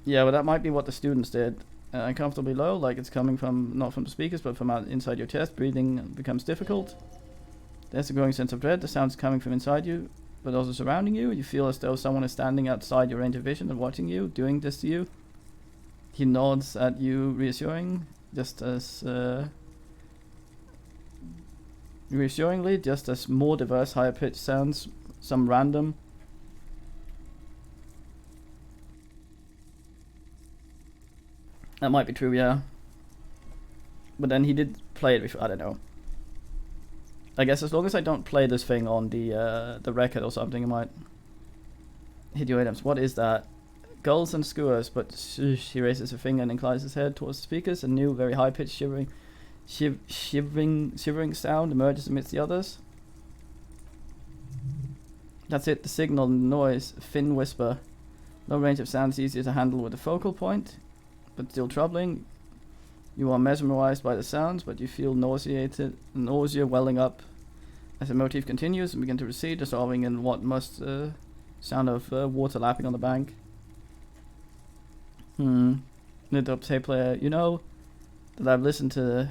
A: Yeah, well that might be what the students did. Uncomfortably low, like it's coming from, not from the speakers, but from inside your chest. Breathing becomes difficult. There's a growing sense of dread. The sound's coming from inside you, but also surrounding you. You feel as though someone is standing outside your range of vision and watching you, doing this to you. He nods at you, reassuring, just as reassuringly, just as more diverse, higher pitched sounds, some random. That might be true, yeah. But then he did play it before. I don't know. I guess as long as I don't play this thing on the record or something, it might hit your items. What is that? Gulls and skewers, but he raises a finger and inclines his head towards the speakers. A new, very high-pitched, shivering sound emerges amidst the others. That's it, the signal, noise, a thin whisper. No range of sound is easier to handle with a focal point, but still troubling. You are mesmerized by the sounds, but you feel nausea welling up as the motif continues and begin to recede, dissolving in what must sound of water lapping on the bank. Little tape player, you know that I've listened to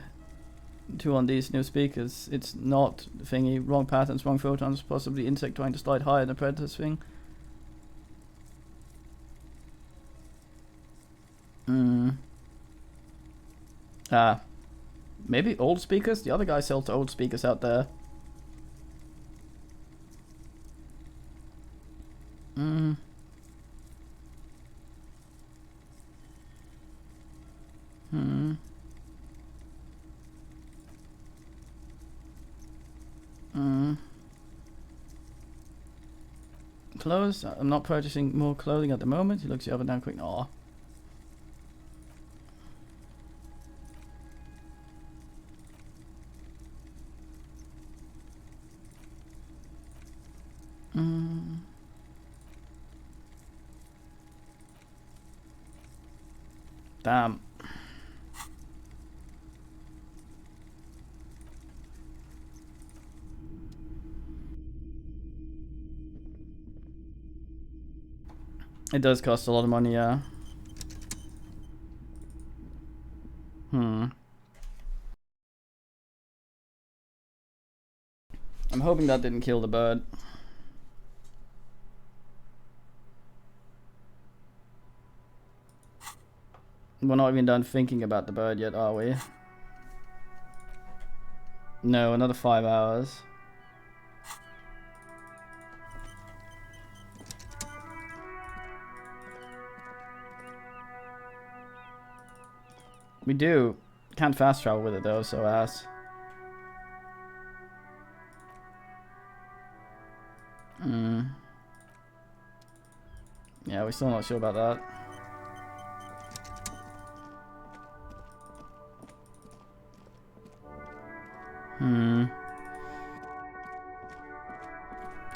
A: on these new speakers. It's not thingy, wrong patterns, wrong photons, possibly insect trying to slide higher than a predator's thing. Maybe old speakers? The other guy sells old speakers out there. Clothes? I'm not purchasing more clothing at the moment. He looks you up and down quick. Aw. Damn. It does cost a lot of money, yeah. I'm hoping that didn't kill the bird. We're not even done thinking about the bird yet, are we? No, another 5 hours. We do. Can't fast travel with it though, so ass. Yeah, we're still not sure about that. I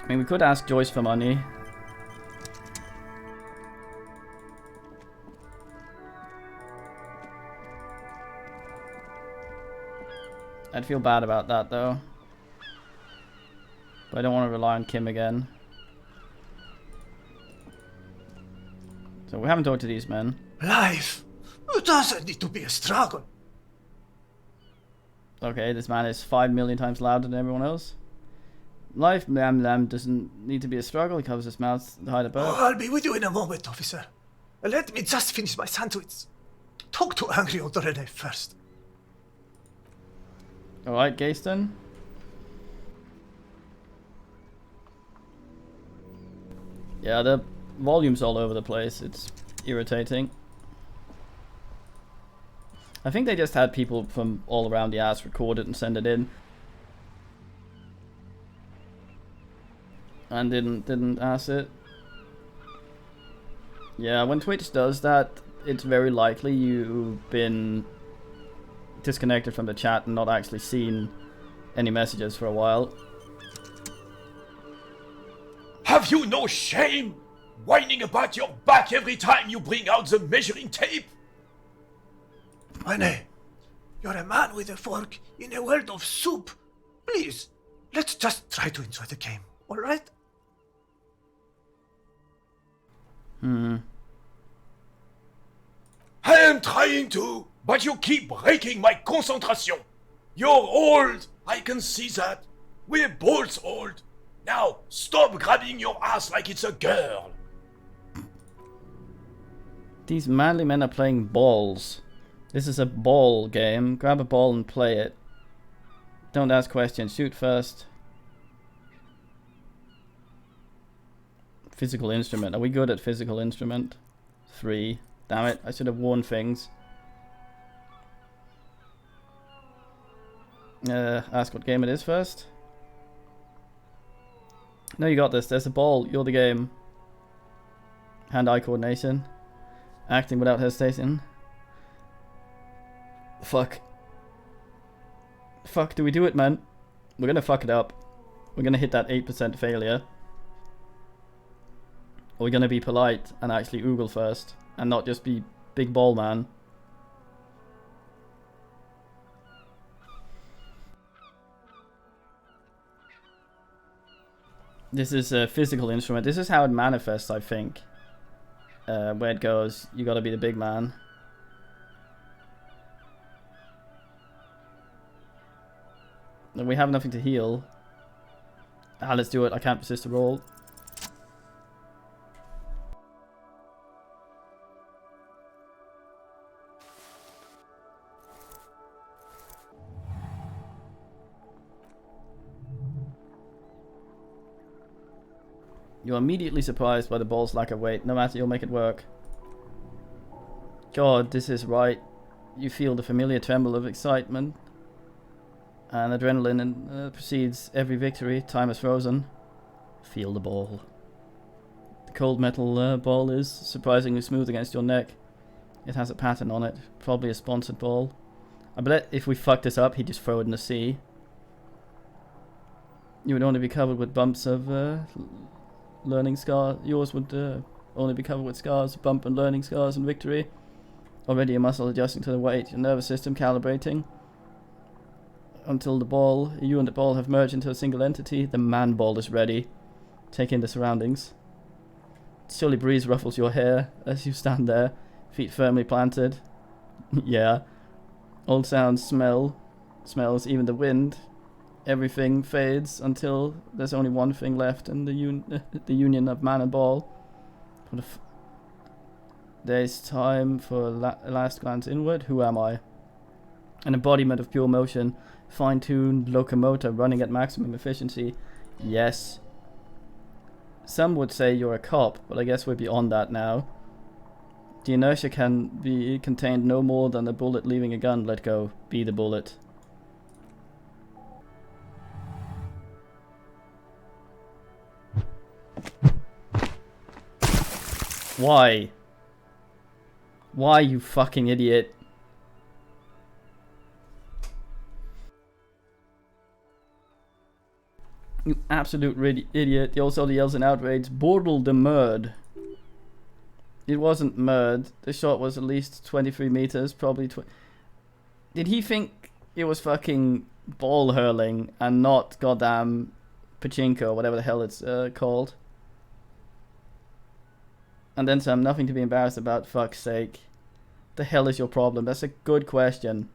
A: mean, we could ask Joyce for money. I'd feel bad about that though. But I don't want to rely on Kim again. So we haven't talked to these men.
E: Life doesn't need to be a struggle.
A: Okay, this man is 5 million times louder than everyone else. Life, lamb, doesn't need to be a struggle. He covers his mouth to hide a bird.
E: I'll be with you in a moment, officer. Let me just finish my sandwich. Talk to angry old Rene first.
A: Alright, Gayston. Yeah, the volume's all over the place. It's irritating. I think they just had people from all around the ass record it and send it in. And didn't ask it. Yeah, when Twitch does that, it's very likely you've been disconnected from the chat and not actually seen any messages for a while.
F: Have you no shame? Whining about your back every time you bring out the measuring tape?
E: Rene, you're a man with a fork in a world of soup. Please, let's just try to enjoy the game, alright?
F: I am trying to, but you keep breaking my concentration. You're old, I can see that. We're both old. Now, stop grabbing your ass like it's a girl.
A: These manly men are playing balls. This is a ball game. Grab a ball and play it. Don't ask questions. Shoot first. Physical instrument. Are we good at physical instrument? 3. Damn it. I should have worn things. Ask what game it is first. No, you got this. There's a ball. You're the game. Hand-eye coordination. Acting without hesitation. Fuck. Fuck, do we do it, man? We're gonna fuck it up. We're gonna hit that 8% failure. Or we're gonna be polite and actually oogle first. And not just be big ball man. This is a physical instrument. This is how it manifests, I think. Where it goes, you gotta be the big man. We have nothing to heal. Let's do it. I can't resist the roll. You're immediately surprised by the ball's lack of weight. No matter, you'll make it work. God, this is right. You feel the familiar tremble of excitement. And adrenaline precedes every victory. Time is frozen. Feel the ball. The cold metal ball is surprisingly smooth against your neck. It has a pattern on it. Probably a sponsored ball. I bet if we fuck this up, he'd just throw it in the sea. You would only be covered with bumps of learning scar. Yours would only be covered with scars, bump and learning scars and victory. Already a muscle adjusting to the weight, your nervous system calibrating. Until the ball, you and the ball have merged into a single entity, the man ball is ready. Take in the surroundings. Chilly breeze ruffles your hair as you stand there, feet firmly planted. Yeah. Old sounds smells even the wind. Everything fades until there's only one thing left in the union of man and ball. There's time for a last glance inward. Who am I? An embodiment of pure motion, fine-tuned locomotor running at maximum efficiency. Yes. Some would say you're a cop, but I guess we're beyond that now. The inertia can be contained no more than a bullet leaving a gun. Let go. Be the bullet. Why? Why, you fucking idiot? You absolute idiot. He also yells in outrage, Bordel de merd. It wasn't merd. The shot was at least 23 meters, probably Did he think it was fucking ball hurling and not goddamn pachinko, whatever the hell it's called? And then some, nothing to be embarrassed about, fuck's sake. The hell is your problem? That's a good question.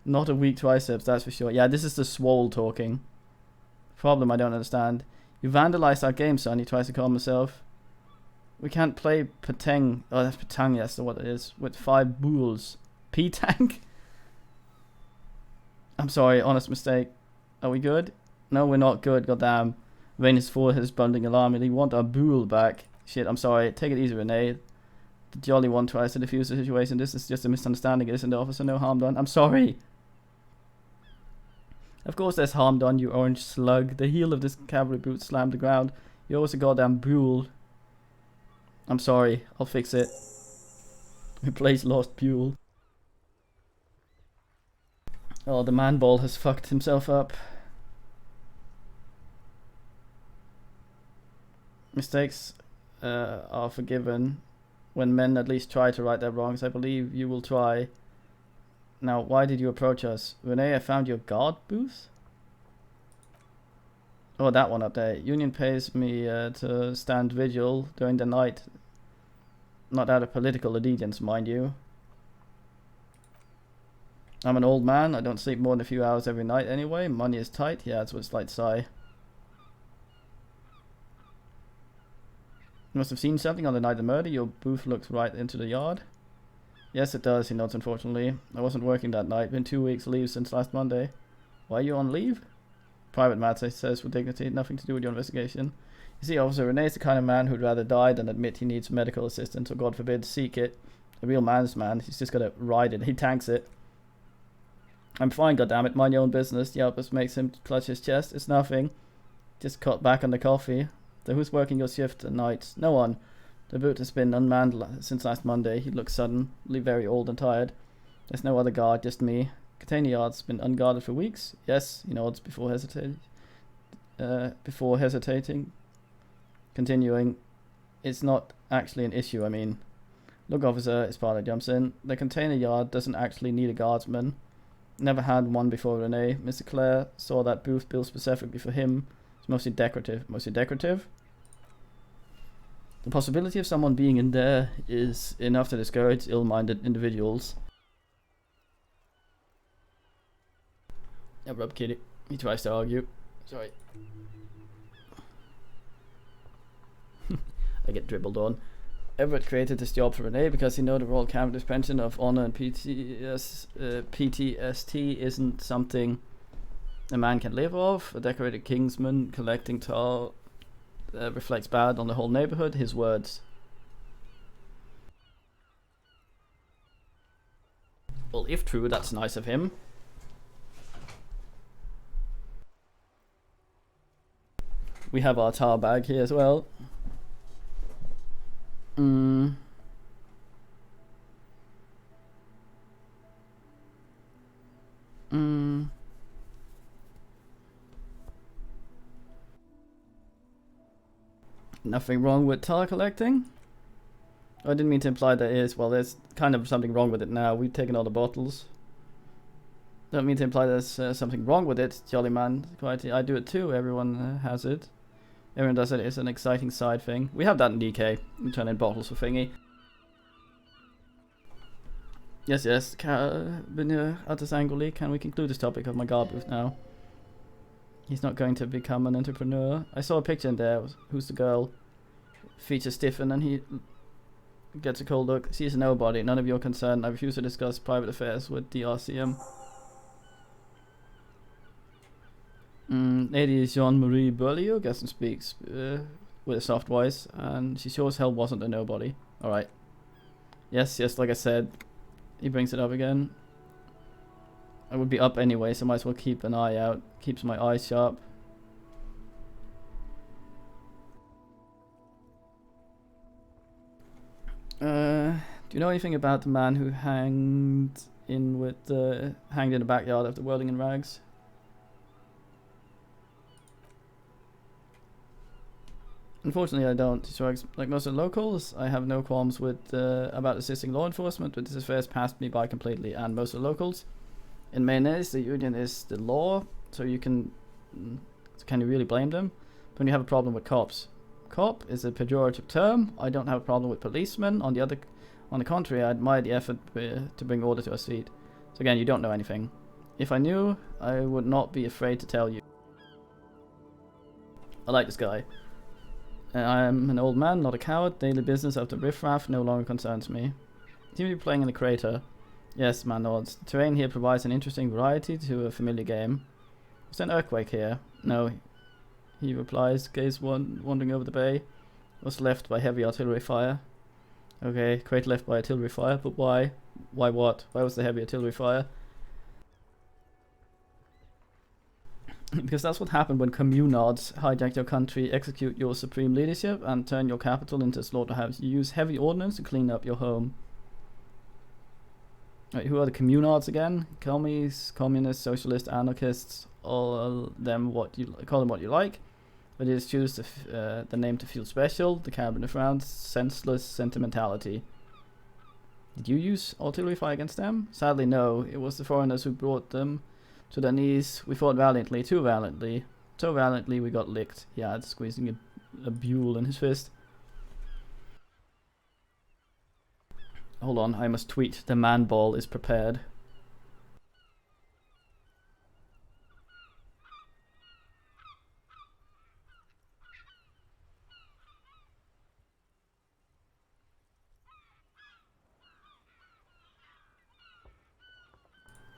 A: Not a weak triceps, that's for sure. Yeah, this is the swole talking. Problem I don't understand. You vandalized our game, son, he tries to calm himself. We can't play Pateng. Oh, that's Patang, yes, that's what it is. With 5 bulls. P-tank? I'm sorry, honest mistake. Are we good? No, we're not good, goddamn. Rain is for his bundling alarmingly. Want our bull back. Shit, I'm sorry. Take it easy, Renee. The jolly one tries to defuse the situation. This is just a misunderstanding. It isn't the officer. No harm done. I'm sorry. Of course there's harm done, you orange slug. The heel of this cavalry boot slammed the ground. You're always a goddamn bull. I'm sorry. I'll fix it. Replace lost buell. Oh, the man ball has fucked himself up. Mistakes are forgiven when men at least try to right their wrongs. I believe you will try. Now, why did you approach us? Renee, I found your guard booth? Oh, that one up there. Union pays me to stand vigil during the night. Not out of political allegiance, mind you. I'm an old man. I don't sleep more than a few hours every night anyway. Money is tight. Yeah, that's what it's like to sigh. You must have seen something on the night of the murder. Your booth looks right into the yard. Yes, it does, he nods unfortunately. I wasn't working that night. Been 2 weeks leave since last Monday. Why are you on leave? Private matter, he says with dignity. Nothing to do with your investigation. You see, Officer, Renee's the kind of man who'd rather die than admit he needs medical assistance or, God forbid, seek it. A real man's man. He's just gotta ride it. He tanks it. I'm fine, goddammit. Mind your own business. The outburst makes him clutch his chest. It's nothing. Just cut back on the coffee. So who's working your shift at night? No one. The boot has been unmanned since last Monday. He looks suddenly very old and tired. There's no other guard, just me. Container yard's been unguarded for weeks. Yes, he nods before hesitating. Continuing. It's not actually an issue, I mean. Look, officer, his father jumps in. The container yard doesn't actually need a guardsman. Never had one before Renee. Mr. Clare saw that booth built specifically for him. It's mostly decorative. Mostly decorative? The possibility of someone being in there is enough to discourage ill-minded individuals. Yeah, rub kitty. He tries to argue. Sorry. I get dribbled on. Everett created this job for Renee because he knew the Royal Cabinet pension of honor and PTSD isn't something a man can live off. A decorated kingsman collecting tar reflects bad on the whole neighborhood. His words. Well, if true, that's nice of him. We have our tar bag here as well. Nothing wrong with tar collecting? I didn't mean to imply there is. Well, there's kind of something wrong with it now. We've taken all the bottles. Don't mean to imply there's something wrong with it, jolly man. Quite, I do it too. Everyone has it. Everyone does it. It's an exciting side thing. We have that in DK. We turn in bottles for thingy. Yes, yes. Artisangoli, can we conclude this topic of my guard booth now? He's not going to become an entrepreneur. I saw a picture in there. Who's the girl? Features stiffen and he gets a cold look. She's a nobody. None of your concern. I refuse to discuss private affairs with the RCM. Lady Jean-Marie Berlioz, guess and speaks with a soft voice, and she sure as hell wasn't a nobody. Alright. Yes, yes, like I said, he brings it up again. I would be up anyway, so might as well keep an eye out. Keeps my eyes sharp. Do you know anything about the man who hanged in the backyard of the Whirling in Rags? Unfortunately, I don't. He shrugs. Like most of the locals, I have no qualms with about assisting law enforcement, but this affair has passed me by completely. And most of the locals, in mayonnaise, the union is the law, so you can you really blame them? But when you have a problem with cops, cop is a pejorative term. I don't have a problem with policemen. On the contrary, I admire the effort to bring order to our seat. So again, you don't know anything. If I knew, I would not be afraid to tell you. I like this guy. I am an old man, not a coward. Daily business of the riffraff no longer concerns me. Seem to be playing in the crater. Yes, man nods. The terrain here provides an interesting variety to a familiar game. Is there an earthquake here? No, he replies, gaze wandering over the bay. Was left by heavy artillery fire. Okay, crater left by artillery fire, but why? Why what? Why was the heavy artillery fire? Because that's what happened when communards hijack your country, execute your supreme leadership, and turn your capital into a slaughterhouse. You use heavy ordnance to clean up your home. Right, who are the communards again? Commies, communists, socialists, anarchists, all them call them what you like. But you just choose the name to feel special. The cabinet frowns, senseless sentimentality. Did you use artillery fire against them? Sadly, no. It was the foreigners who brought them to their knees. We fought valiantly, too valiantly. So valiantly we got licked. He adds, squeezing a buell in his fist. Hold on, I must tweet. The man ball is prepared.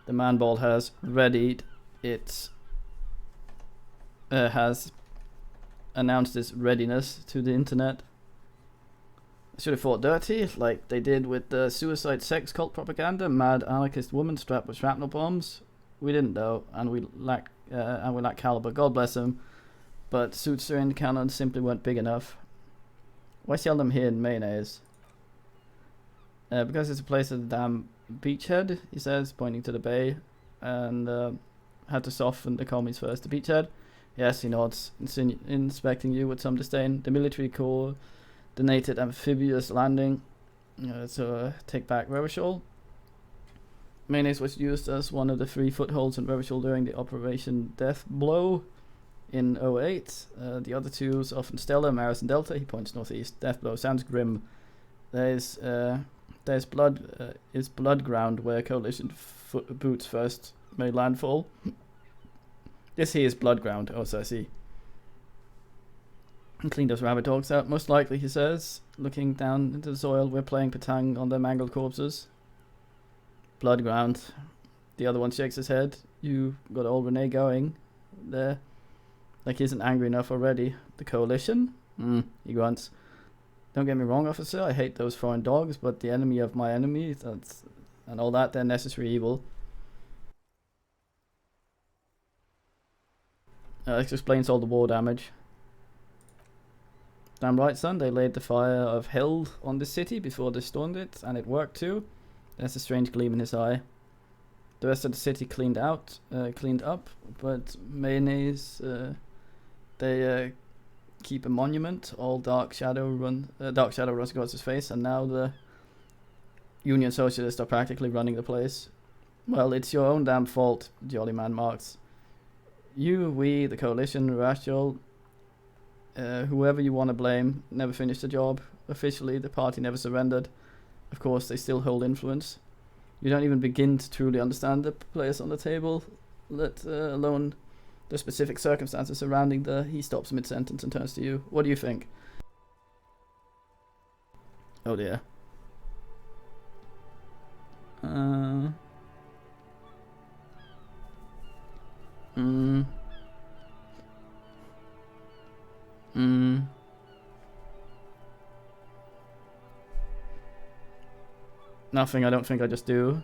A: The man ball has readied its has announced its readiness to the internet. Should have fought dirty, like they did with the suicide sex cult propaganda, mad anarchist woman strapped with shrapnel bombs. We didn't though, and we lack caliber. God bless them, but suits syringe cannons simply weren't big enough. Why sell them here in mayonnaise? Because it's a place at the damn beachhead, he says, pointing to the bay, and had to soften the commies first. The beachhead? Yes, he nods, inspecting you with some disdain. The military corps donated amphibious landing to take back Revachol. Mayonnaise was used as one of the 3 footholds in Revachol during the Operation Death Blow in 08. The other 2 is often Stella, Maris, and Delta. He points northeast. Death Blow sounds grim. There's blood ground where coalition boots first made landfall. This here is blood ground. Oh, so I see. And clean those rabbit dogs out, most likely, he says, looking down into the soil. We're playing patang on their mangled corpses. Blood ground. The other one shakes his head. You got old Renee going there. Like he isn't angry enough already. The coalition? He grunts. Don't get me wrong, officer, I hate those foreign dogs, but the enemy of my enemy, and all that, they're necessary evil. This explains all the war damage. Damn right, son, they laid the fire of hell on the city before they stormed it, and it worked too. There's a strange gleam in his eye. The rest of the city cleaned up, but mayonnaise, they keep a monument. All dark shadow runs across his face, and now the Union Socialists are practically running the place. Well, it's your own damn fault, jolly man marks. You, we, the coalition, Rachel, whoever you want to blame, never finished the job. Officially, the party never surrendered. Of course, they still hold influence. You don't even begin to truly understand the players on the table, let alone the specific circumstances surrounding the... He stops mid-sentence and turns to you. What do you think? Oh dear. Nothing, I don't think I just do.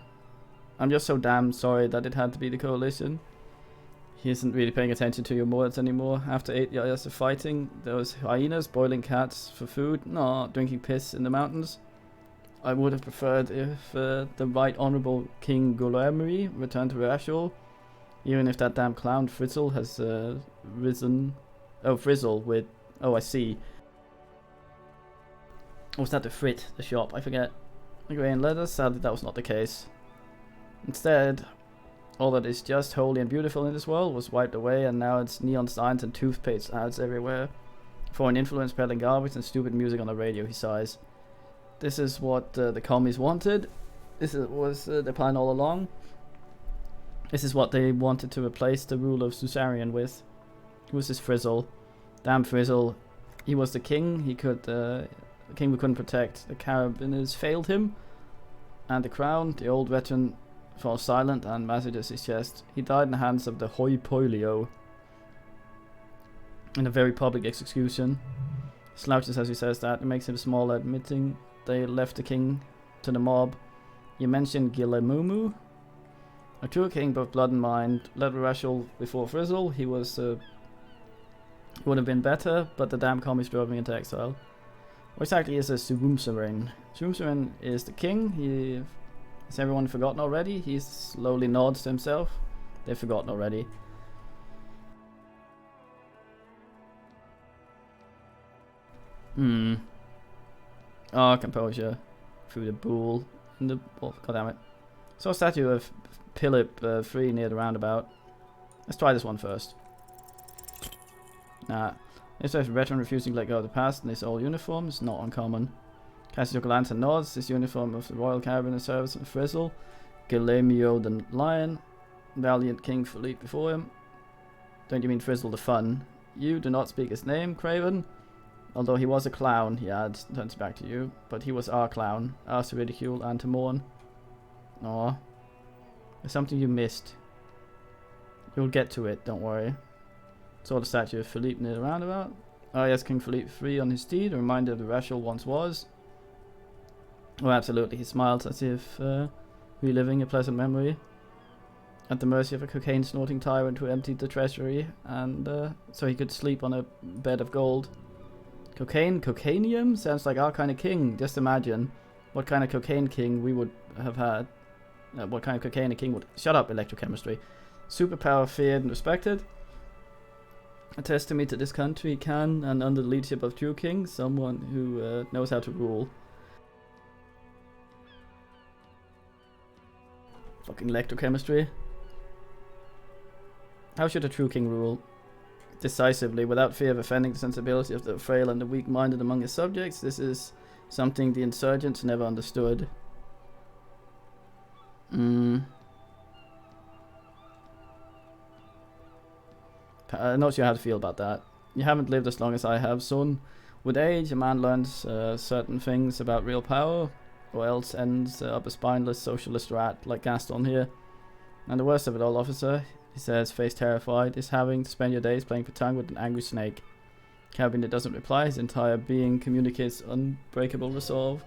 A: I'm just so damn sorry that it had to be the coalition. He isn't really paying attention to your words anymore. After 8 years of fighting, those hyenas boiling cats for food, no, drinking piss in the mountains. I would have preferred if the Right Honourable King Guillermo returned to Rashul, even if that damn clown Frizzle has risen. Oh, Frizzle with... Oh, I see. Or was that the Frit, the shop? I forget. Grain leather, sadly that was not the case. Instead, all that is just holy and beautiful in this world was wiped away, and now it's neon signs and toothpaste ads everywhere. Foreign influence peddling garbage and stupid music on the radio, he sighs. This is what the commies wanted. Was their plan all along. This is what they wanted to replace the rule of Susarian with. Who's this Frizzle? Damn Frizzle. He was the king. The king we couldn't protect. The carabiners failed him. And the crown, the old veteran, falls silent and massages his chest. He died in the hands of the hoi pollio in a very public execution. Slouches as he says that. It makes him small, admitting they left the king to the mob. You mentioned Gilemumu. A true king, both blood and mind. Led Rashul before Frizzle. He was would have been better, but the damn commies drove me into exile. What exactly is a Subumsarin? Subumsarin is the king. Has everyone forgotten already? He slowly nods to himself. They've forgotten already. Oh, composure. Through the bull. Oh, goddammit. Saw a statue of Philip free near the roundabout. Let's try this one first. Nah. This is a veteran refusing to let go of the past in his old uniform. It's not uncommon. Cassie took a glance and nods. This uniform of the Royal Carabiner Service and Frizzle. Guillemio the Lion. Valiant King Philippe before him. Don't you mean Frizzle the Fun? You do not speak his name, Craven. Although he was a clown, he adds, turns back to you. But he was our clown. Ours to ridicule and to mourn. Aw. There's something you missed. You'll get to it, don't worry. Saw the statue of Philippe near the roundabout. Oh yes, King Philippe III on his steed, a reminder of the Rachel once was. Oh absolutely, he smiled as if reliving a pleasant memory. At the mercy of a cocaine-snorting tyrant who emptied the treasury, and so he could sleep on a bed of gold. Cocaine? Cocainium? Sounds like our kind of king. Just imagine what kind of cocaine king we would have had. What kind of cocaine a king would... Shut up, electrochemistry. Superpower feared and respected. A testament to this country can, and under the leadership of true kings, someone who knows how to rule. Fucking electrochemistry. How should a true king rule? Decisively, without fear of offending the sensibility of the frail and the weak-minded among his subjects. This is something the insurgents never understood. I'm not sure how to feel about that. You haven't lived as long as I have, son. With age, a man learns certain things about real power, or else ends up a spineless socialist rat like Gaston here. And the worst of it all, officer, he says, face terrified, is having to spend your days playing patang with an angry snake. Cabinet doesn't reply, his entire being communicates unbreakable resolve.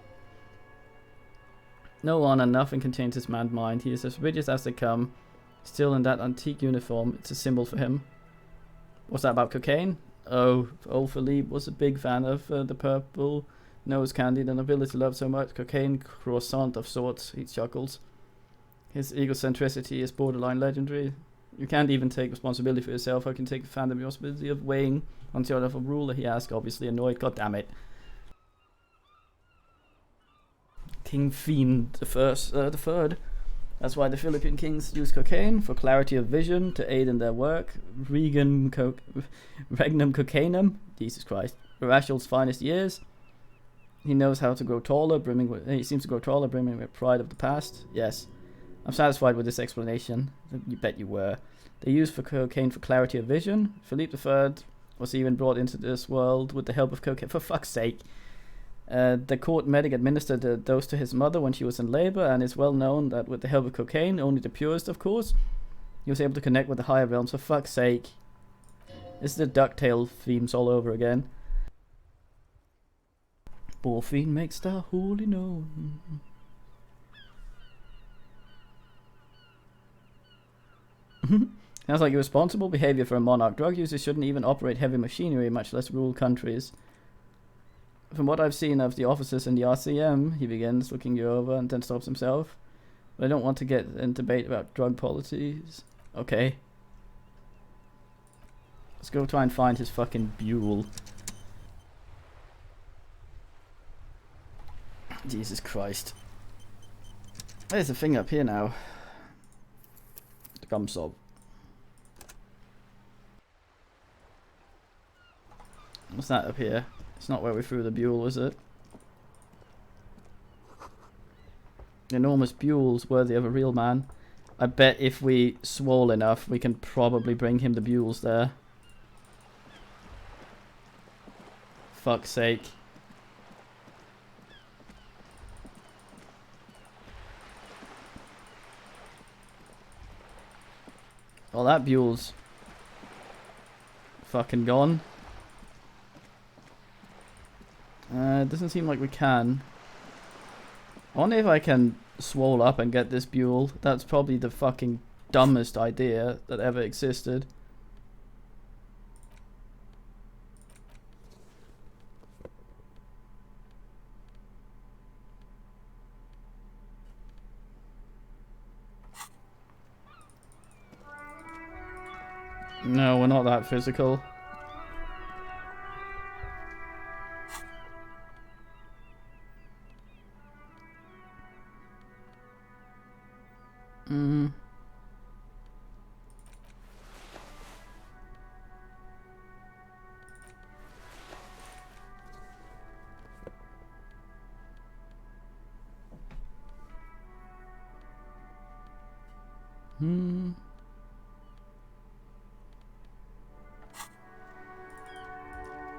A: No one and nothing can change his mad mind. He is as rigid as they come. Still in that antique uniform, it's a symbol for him. What's that about cocaine? Oh, old Philippe was a big fan of the purple nose candy the nobility loved so much. Cocaine croissant of sorts, he chuckles. His egocentricity is borderline legendary. You can't even take responsibility for yourself. How can you take the responsibility of weighing on the of a ruler? He asked, obviously annoyed. God damn it. King Fiend the third. That's why the Philippine kings use cocaine for clarity of vision to aid in their work. Regnum cocainum. Jesus Christ. Rachel's finest years. He knows how to grow taller, he seems to grow taller, brimming with pride of the past. Yes. I'm satisfied with this explanation. You bet you were. They used for cocaine for clarity of vision. Philippe III was even brought into this world with the help of cocaine. For fuck's sake. The court medic administered a dose to his mother when she was in labor, and it's well known that with the help of cocaine, only the purest of course, he was able to connect with the higher realms. For fuck's sake. This is the DuckTale themes all over again. Morphine makes the holy known. Sounds like irresponsible behavior for a monarch. Drug users shouldn't even operate heavy machinery, much less rule countries. From what I've seen of the officers in the RCM, he begins, looking you over, and then stops himself. But I don't want to get in debate about drug policies. Okay. Let's go try and find his fucking Buell. Jesus Christ. There's a thing up here now. The gum sob. What's that up here? It's not where we threw the Buell, is it? Enormous Buells worthy of a real man. I bet if we swole enough, we can probably bring him the Buells there. Fuck's sake. Well, that Buell's fucking gone. It doesn't seem like we can. I wonder if I can swole up and get this Buell. That's probably the fucking dumbest idea that ever existed. No, we're not that physical.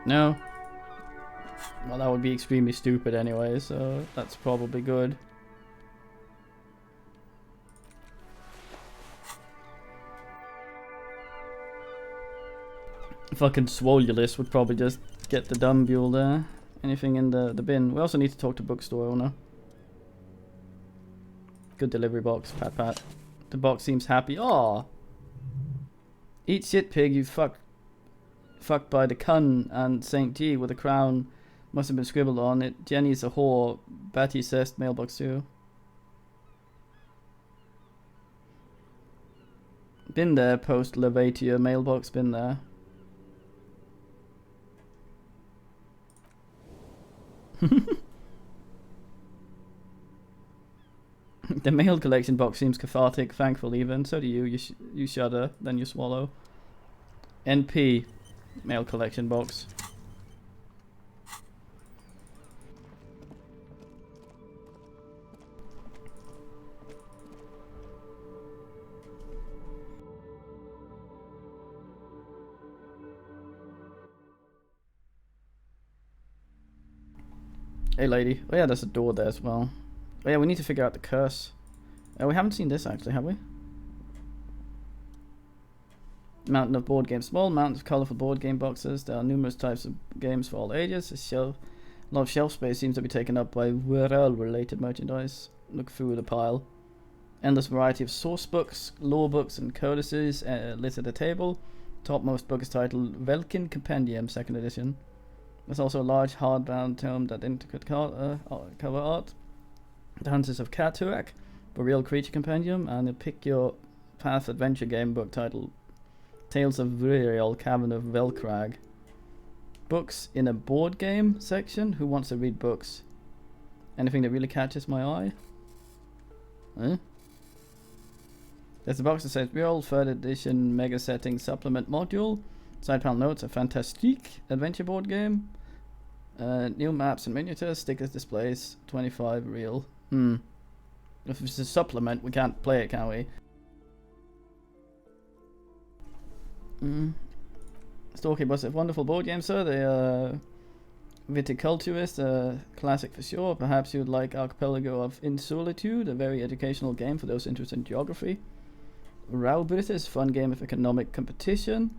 A: No. Well, that would be extremely stupid anyway, so that's probably good. Fucking Swolulus would probably just get the dumb mule there. Anything in the bin. We also need to talk to bookstore owner. Good delivery box, pat pat. The box seems happy. Aw. Eat shit, pig, you fucked by the cun, and St. G with a crown must have been scribbled on it. Jenny's a whore. Batty says mailbox too. Been there, post Levatia mailbox, been there. The mail collection box seems cathartic, thankful even. So do you. You shudder, then you swallow. NP, mail collection box. Hey lady. Oh yeah, there's a door there as well. Oh yeah, we need to figure out the curse. We haven't seen this actually, have we? Mountain of board games. Small mountain of colourful board game boxes. There are numerous types of games for all ages. A lot of shelf space seems to be taken up by Wirral-related merchandise. Look through the pile. Endless variety of source books, lore books, and codices lit at the table. Topmost book is titled Velkin Compendium, 2nd edition. There's also a large hardbound tome that intricate cover art. The Hunters of Katuak, a real creature compendium, and a Pick Your Path adventure game book titled Tales of Virial, Cavern of Velkrag. Books in a board game section? Who wants to read books? Anything that really catches my eye? Huh? There's a box that says Real 3rd edition mega setting supplement module. Side panel notes, a fantastique adventure board game. New maps and miniatures, stickers, displays, 25 real. If it's a supplement, we can't play it, can we? Stalky Bus, a wonderful board game, sir. They are viticulturist, classic for sure. Perhaps you'd like Archipelago of In Solitude, a very educational game for those interested in geography. Raubritis, fun game of economic competition,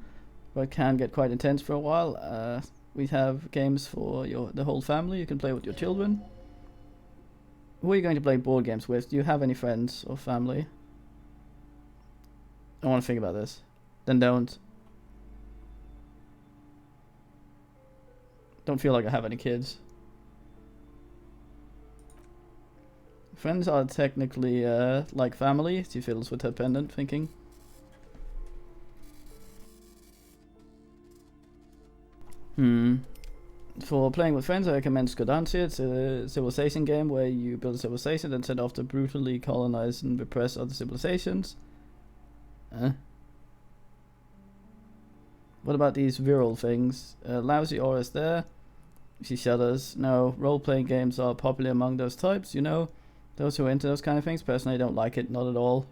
A: but can get quite intense for a while. We have games for the whole family. You can play with your children. Who are you going to play board games with? Do you have any friends or family? I want to think about this. Then don't. Don't feel like I have any kids. Friends are technically like family. She fiddles with her pendant, thinking. For playing with friends, I recommend Skodantia. It's a civilization game where you build a civilization and set off to brutally colonize and repress other civilizations. What about these virile things? Lousy auras there. She shudders. No, role-playing games are popular among those types, you know. Those who are into those kind of things. Personally, I don't like it, not at all.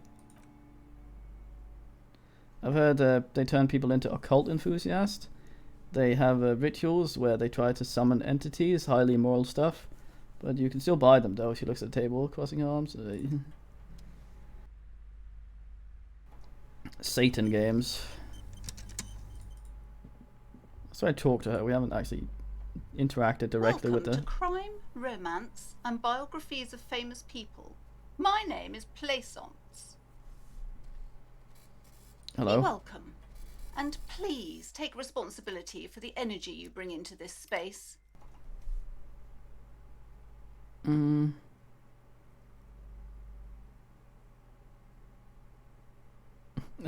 A: I've heard they turn people into occult enthusiasts. They have rituals where they try to summon entities, highly immoral stuff. But you can still buy them, though. She looks at the table, crossing her arms. Satan games. So I talked to her. We haven't actually interacted directly with her.
G: Welcome to Crime, Romance, and Biographies of Famous People. My name is Plaisance.
A: Hello.
G: Be welcome. And please take responsibility for the energy you bring into this space.
A: I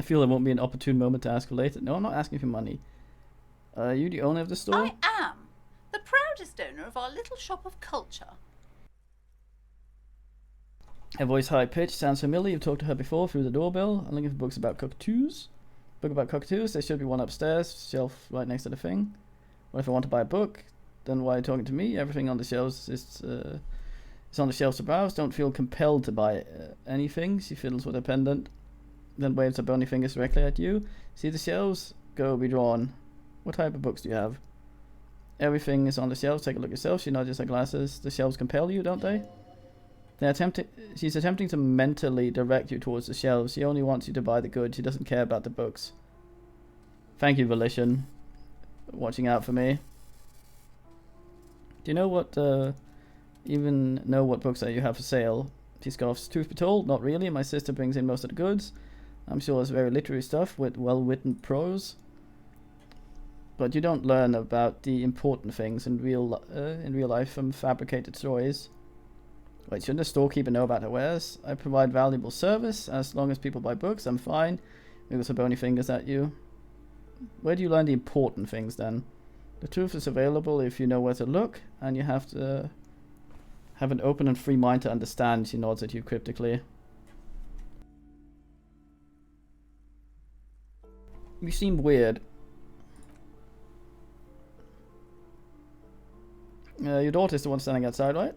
A: feel there won't be an opportune moment to ask her later. No, I'm not asking for money. Are you the owner of the store?
G: I am the proudest owner of our little shop of culture.
A: Her voice high-pitched, sounds familiar. You've talked to her before through the doorbell. I'm looking for books about cockatoos. Book about cockatoos. There should be one upstairs, shelf right next to the thing. What if I want to buy a book? Then why are you talking to me? Everything on the shelves is on the shelves to browse. Don't feel compelled to buy anything. She fiddles with her pendant, then waves her bony fingers directly at you. See the shelves? Go, be drawn. What type of books do you have? Everything is on the shelves. Take a look yourself. She nods her glasses. The shelves compel you, don't they? She's attempting to mentally direct you towards the shelves. She only wants you to buy the goods. She doesn't care about the books. Thank you, Volition. watching out for me. Do you know what, even know what books that you have for sale? She scoffs. Truth be told, not really. My sister brings in most of the goods. I'm sure it's very literary stuff with well-written prose. But you don't learn about the important things in real life from fabricated stories. Wait, shouldn't a storekeeper know about her wares? I provide valuable service. As long as people buy books, I'm fine. Wiggles her bony fingers at you. Where do you learn the important things then? The truth is available if you know where to look, and you have to have an open and free mind to understand. She nods at you cryptically. You seem weird. Your daughter's the one standing outside, right?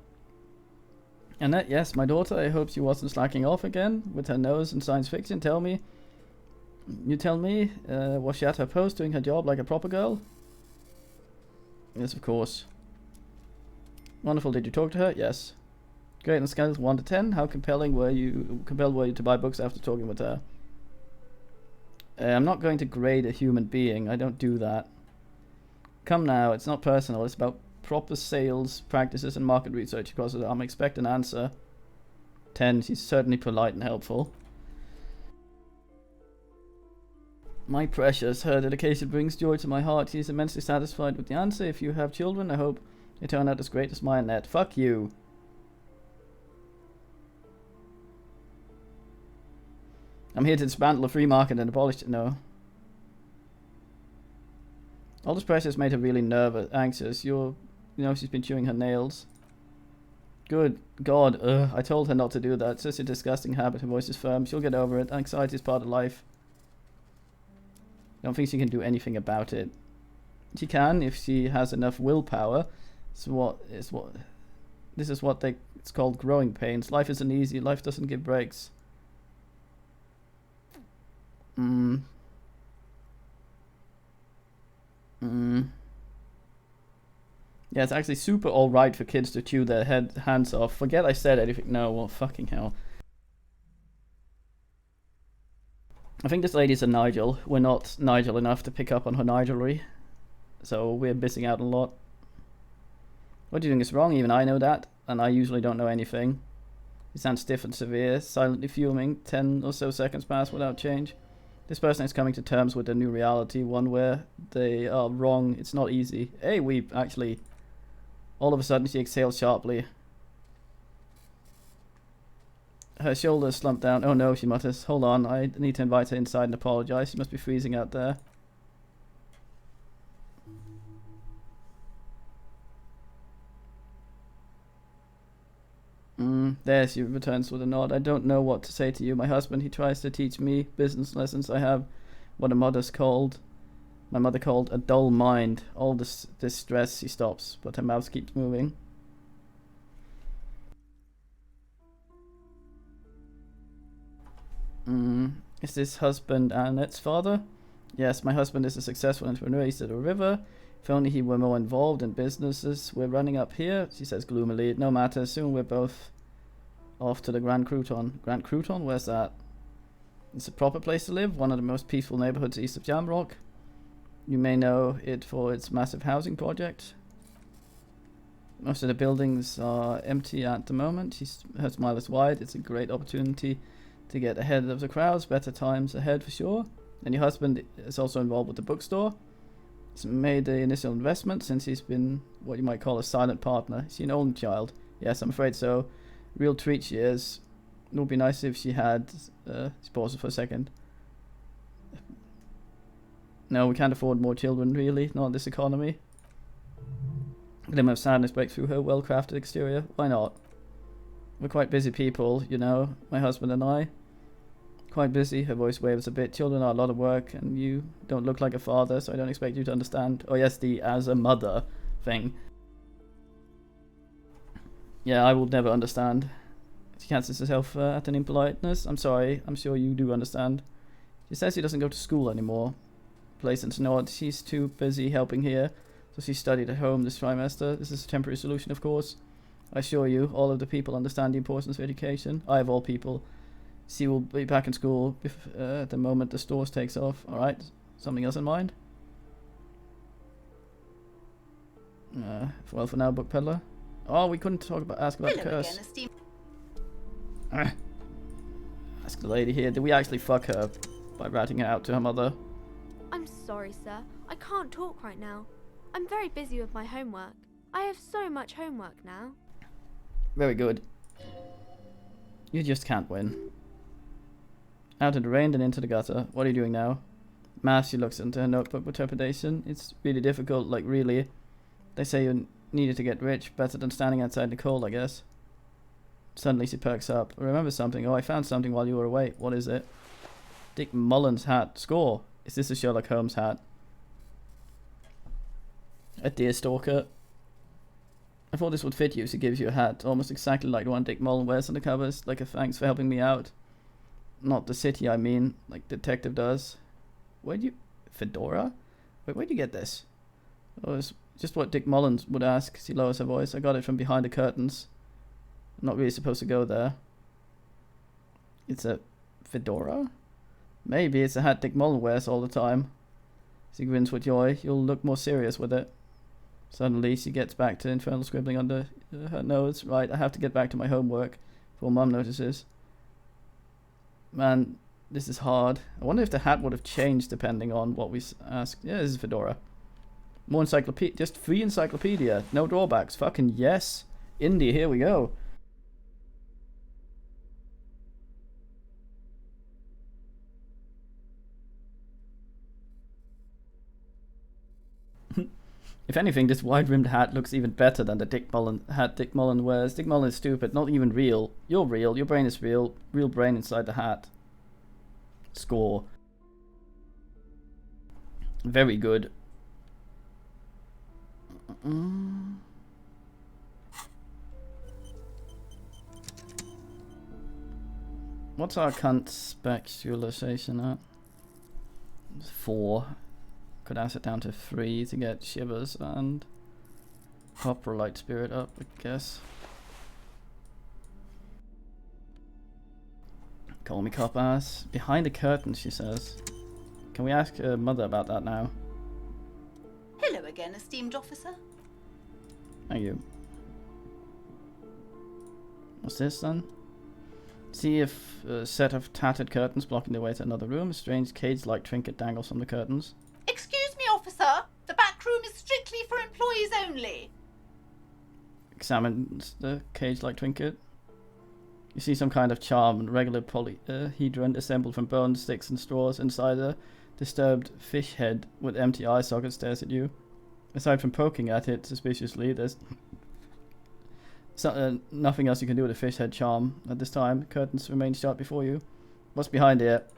A: Annette, yes, my daughter. I hope she wasn't slacking off again with her nose in science fiction. Tell me. You tell me, was she at her post doing her job like a proper girl? Yes, of course. Wonderful. Did you talk to her? Yes. Great. On a scale of 1 to 10, how compelled were you to buy books after talking with her? I'm not going to grade a human being. I don't do that. Come now, it's not personal. It's about proper sales practices and market research. Because I'm expect an answer. 10. She's certainly polite and helpful. My precious, her dedication brings joy to my heart. She's immensely satisfied with the answer. If you have children, I hope they turn out as great as my Annette. Fuck you. I'm here to dismantle the free market and abolish it. No. All this pressure made her really nervous, anxious. You know, she's been chewing her nails. Good God, I told her not to do that. It's such a disgusting habit. Her voice is firm. She'll get over it. Anxiety is part of life. I don't think she can do anything about it. She can if she has enough willpower. It's called growing pains. Life isn't easy. Life doesn't give breaks. Yeah, it's actually super alright for kids to chew their hands off. Forget I said anything. No, well, fucking hell. I think this lady's a Nigel. We're not Nigel enough to pick up on her Nigelry. So we're missing out a lot. What you're doing is wrong, even I know that. And I usually don't know anything. You sound stiff and severe, silently fuming. 10 or so seconds pass without change. This person is coming to terms with a new reality, one where they are wrong. It's not easy. Hey, we actually... All of a sudden she exhales sharply. Her shoulders slump down. Oh no, she mutters. Hold on, I need to invite her inside and apologize. She must be freezing out there. There she returns with a nod. I don't know what to say to you. My husband, he tries to teach me business lessons. I have what my mother called a dull mind. All this stress, she stops, but her mouth keeps moving. Is this husband Annette's father? Yes, my husband is a successful entrepreneur east of the river. If only he were more involved in businesses we're running up here, she says gloomily. No matter, soon we're both off to the Grand Crouton. Grand Crouton? Where's that? It's a proper place to live, one of the most peaceful neighborhoods east of Jamrock. You may know it for its massive housing project. Most of the buildings are empty at the moment. Her smile is wide. It's a great opportunity to get ahead of the crowds. Better times ahead for sure. And your husband is also involved with the bookstore. He's made the initial investment since he's been what you might call a silent partner. Is she an only child? Yes, I'm afraid so. Real treat she is. It would be nice if she had... she pauses for a second. No, we can't afford more children, really. Not in this economy. A glimmer of sadness breaks through her well-crafted exterior. Why not? We're quite busy people, you know, my husband and I. Quite busy. Her voice waves a bit. Children are a lot of work, and you don't look like a father, so I don't expect you to understand. Oh yes, the as a mother thing. Yeah, I will never understand. She cancels herself at an impoliteness. I'm sorry, I'm sure you do understand. She says she doesn't go to school anymore. Placent's nod. She's too busy helping here, so she studied at home this trimester. This is a temporary solution, of course. I assure you, all of the people understand the importance of education. I, of all people. She will be back in school at the moment the stores takes off. Alright, something else in mind? Well, for now, book peddler. Oh, we couldn't ask about the
G: Hello
A: curse.
G: again, esteemed.
A: Ask the lady here, did we actually fuck her by ratting her out to her mother?
H: I'm sorry, sir. I can't talk right now. I'm very busy with my homework. I have so much homework now.
A: Very good. You just can't win. Out in the rain and into the gutter. What are you doing now? Math, she looks into her notebook with trepidation. It's really difficult, like really. They say you needed to get rich, better than standing outside the cold, I guess. Suddenly she perks up. I remember something. Oh, I found something while you were away. What is it? Dick Mullen's hat. Score. Is this a Sherlock Holmes hat? A deer stalker. I thought this would fit you. She gives you a hat, almost exactly like the one Dick Mullen wears on the covers, like a thanks for helping me out. Not the city, I mean, like detective does. Where'd you... Fedora? Wait, where'd you get this? Oh, it's just what Dick Mullins would ask. She lowers her voice. I got it from behind the curtains. I'm not really supposed to go there. It's a fedora? Maybe it's a hat Dick Mullen wears all the time. She grins with joy. You'll look more serious with it. Suddenly, she gets back to infernal scribbling under her nose. Right, I have to get back to my homework before Mum notices. Man, this is hard. I wonder if the hat would have changed depending on what we asked. Yeah, this is fedora. More encyclopedia. Just free encyclopedia. No drawbacks. Fucking yes. Indie, here we go. If anything, this wide-rimmed hat looks even better than the Dick Mullen hat Dick Mullen wears. Dick Mullen is stupid, not even real. You're real, your brain is real. Real brain inside the hat. Score. Very good. What's our contextualization at? 4. Could ask it down to 3 to get shivers and coprolite spirit up, I guess. Call me cop ass. Behind the curtain, she says. Can we ask her mother about that now?
G: Hello again, esteemed officer.
A: Thank you. What's this then? See if a set of tattered curtains blocking the way to another room. A strange cage-like trinket dangles from the curtains.
G: Excuse me, officer. The back room is strictly for employees only.
A: Examines the cage-like trinket. You see some kind of charm and regular polyhedron assembled from bones, sticks, and straws. Inside a disturbed fish head with empty eye sockets stares at you. Aside from poking at it suspiciously, there's nothing else you can do with a fish head charm at this time. Curtains remain shut before you. What's behind it?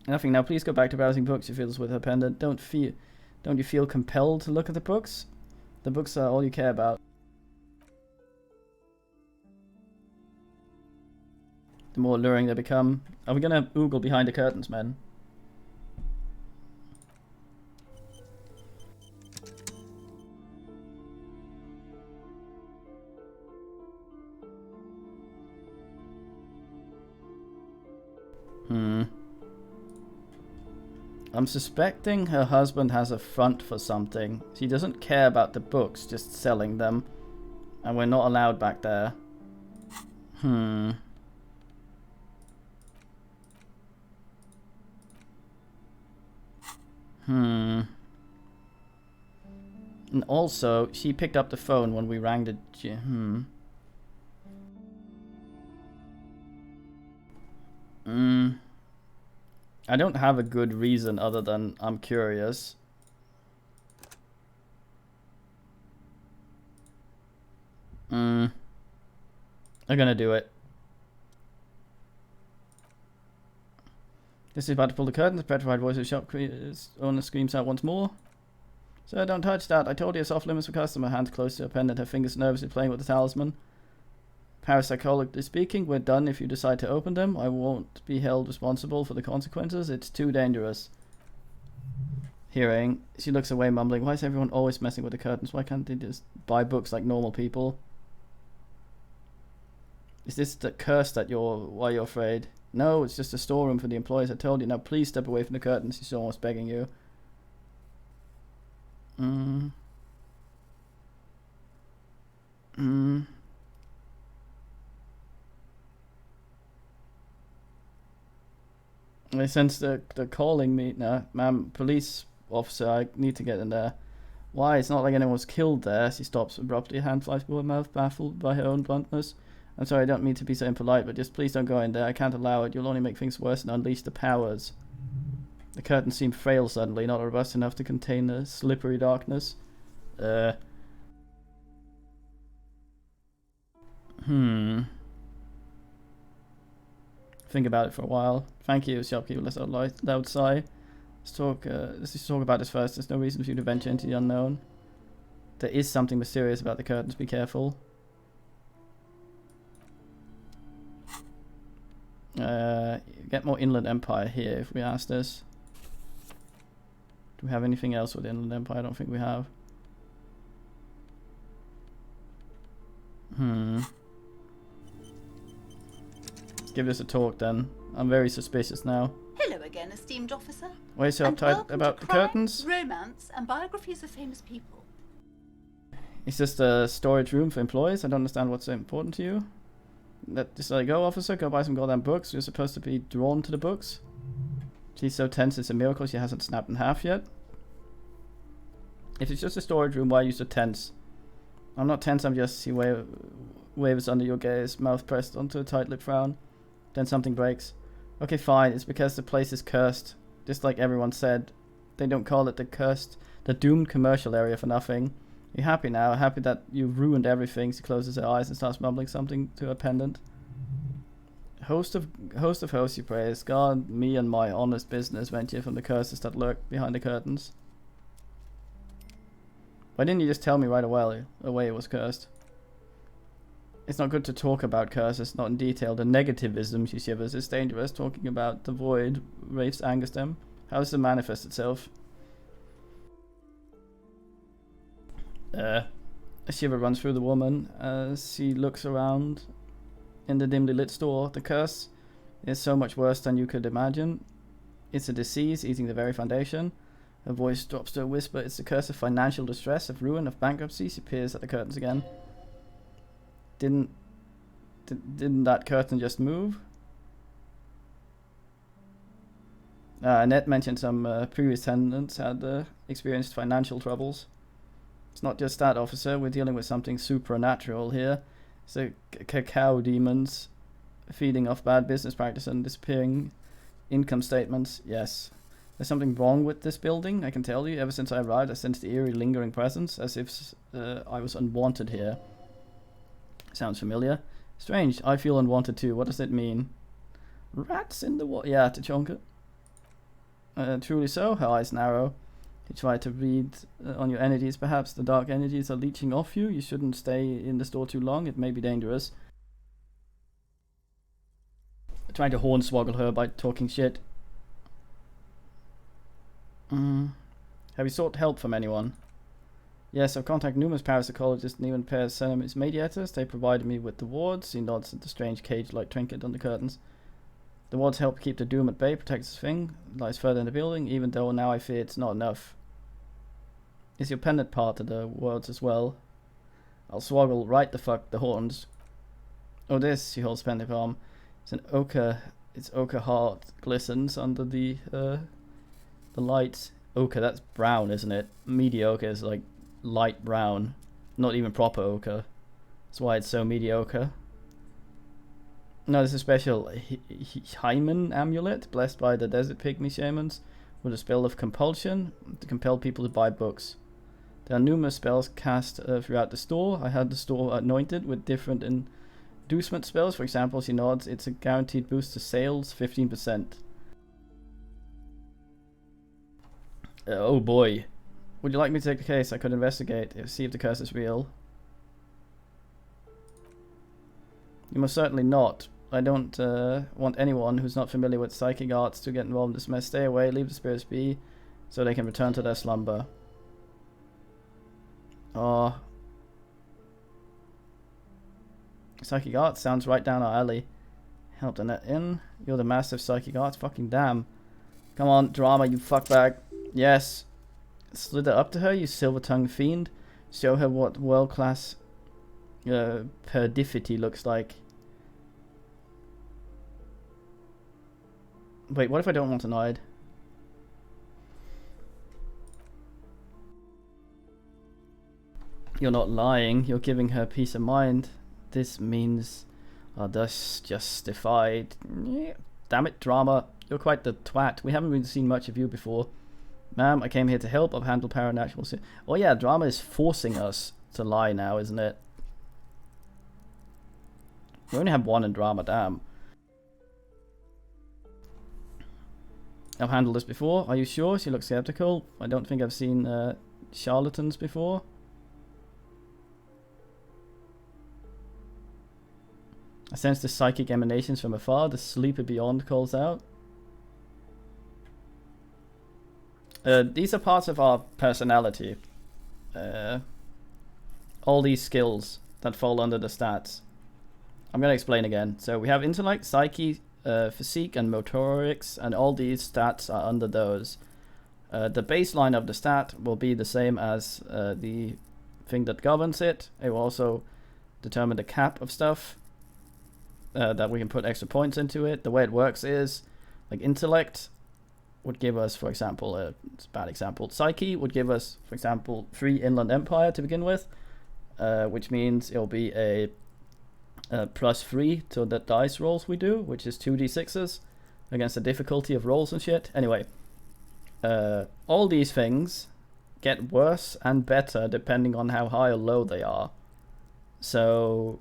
A: Nothing. Now please go back to browsing books, she fiddles with her pendant. Don't you feel compelled to look at the books? The books are all you care about. The more alluring they become. Are we gonna oogle behind the curtains, men? I'm suspecting her husband has a front for something. She doesn't care about the books, just selling them. And we're not allowed back there. And also, she picked up the phone when we rang the I don't have a good reason other than I'm curious. I'm gonna do it. This is about to pull the curtain. The petrified voice of the shop owner screams out once more. Sir, don't touch that. I told you it's off limits for customer. Hands close to her pendant, her fingers nervously playing with the talisman. Parapsychologically speaking, we're done if you decide to open them. I won't be held responsible for the consequences. It's too dangerous. Hearing, she looks away mumbling, why is everyone always messing with the curtains? Why can't they just buy books like normal people? Is this the curse that why you're afraid? No, it's just a storeroom for the employees. I told you. Now please step away from the curtains. She's almost begging you. Hmm. I sense they're calling me now. Ma'am, police officer, I need to get in there. Why? It's not like anyone was killed there. She stops abruptly, a hand flies to her mouth, baffled by her own bluntness. I'm sorry, I don't mean to be so impolite, but just please don't go in there. I can't allow it. You'll only make things worse and unleash the powers. The curtains seem frail suddenly, not robust enough to contain the slippery darkness. Think about it for a while. Thank you, shopkeeper. Let's out loud sigh. Let's just talk about this first. There's no reason for you to venture into the unknown. There is something mysterious about the curtains. Be careful. Get more Inland Empire here if we ask this. Do we have anything else with Inland Empire? I don't think we have. Let's give this a talk then. I'm very suspicious now.
G: Hello again, esteemed officer.
A: Why are you so
G: And
A: uptight
G: welcome
A: about
G: to
A: the
G: crime,
A: curtains?
G: romance, and biographies of famous people.
A: Is this a storage room for employees? I don't understand what's so important to you. Just let it go, officer. Go buy some goddamn books. You're supposed to be drawn to the books. She's so tense, it's a miracle she hasn't snapped in half yet. If it's just a storage room, why are you so tense? I'm not tense, I'm just... He waves under your gaze, mouth pressed onto a tight-lipped frown. Then something breaks. Okay, fine. It's because the place is cursed. Just like everyone said. They don't call it the doomed commercial area for nothing. You're happy now, happy that you've ruined everything. She closes her eyes and starts mumbling something to her pendant. Host of hosts, you praise. God, me and my honest business went here from the curses that lurk behind the curtains. Why didn't you just tell me right away it was cursed? It's not good to talk about curses, not in detail. The negativism, she shivers, is dangerous. Talking about the void, wraiths angers them. How does it manifest itself? A shiver runs through the woman as she looks around in the dimly lit store. The curse is so much worse than you could imagine. It's a disease eating the very foundation. Her voice drops to a whisper. It's the curse of financial distress, of ruin, of bankruptcy. She peers at the curtains again. Didn't that curtain just move? Annette mentioned some previous tenants had experienced financial troubles. It's not just that, officer. We're dealing with something supernatural here. It's the cacao demons feeding off bad business practice and disappearing income statements. Yes. There's something wrong with this building, I can tell you. Ever since I arrived, I sensed the eerie, lingering presence, as if I was unwanted here. Sounds familiar. Strange. I feel unwanted too. What does it mean? Rats in the water. Yeah, Tachonka. Truly so. Her eyes narrow. You try to read on your energies. Perhaps the dark energies are leeching off you. You shouldn't stay in the store too long. It may be dangerous. Trying to hornswoggle her by talking shit. Have you sought help from anyone? Yes, I've contacted numerous parapsychologists and even parapsychologists mediators. They provided me with the wards. He nods at the strange cage-like trinket on the curtains. The wards help keep the doom at bay, protect this thing. It lies further in the building, even though now I fear it's not enough. Is your pendant part of the wards as well? I'll swoggle right the fuck the horns. Oh, this, she holds pendant palm. It's an ochre. Its ochre heart glistens under the lights. Ochre, that's brown, isn't it? Mediocre is like light brown. Not even proper ochre. That's why it's so mediocre. No, there's a special hymen amulet blessed by the desert pygmy shamans with a spell of compulsion to compel people to buy books. There are numerous spells cast throughout the store. I had the store anointed with different inducement spells. For example, she nods, it's a guaranteed boost to sales, 15%. Oh boy. Would you like me to take the case? I could investigate, see if the curse is real. You must certainly not. I don't want anyone who's not familiar with psychic arts to get involved in this mess. Stay away, leave the spirits be, so they can return to their slumber. Oh. Psychic arts sounds right down our alley. Help the net in. You're the master of psychic arts. Fucking damn. Come on, drama, you fuckbag. Yes. Slither up to her, you silver-tongued fiend. Show her what world-class perdifity looks like. Wait, what if I don't want an hide? You're not lying, you're giving her peace of mind. This means are thus justified. Yeah. Damn it, drama. You're quite the twat. We haven't really seen much of you before. Ma'am, I came here to help. I've handled paranatural. Oh yeah, drama is forcing us to lie now, isn't it? We only have one in drama, damn. I've handled this before. Are you sure? She looks skeptical. I don't think I've seen charlatans before. I sense the psychic emanations from afar. The sleeper beyond calls out. These are parts of our personality. All these skills that fall under the stats. I'm going to explain again. So we have intellect, psyche, physique, and motorics, and all these stats are under those. The baseline of the stat will be the same as the thing that governs it. It will also determine the cap of stuff. That we can put extra points into it. The way it works is, like, intellect would give us, for example, it's a bad example, psyche would give us, for example, 3 inland empire to begin with, which means it'll be a +3 to the dice rolls we do, which is 2d6s against the difficulty of rolls and shit. Anyway, all these things get worse and better depending on how high or low they are. So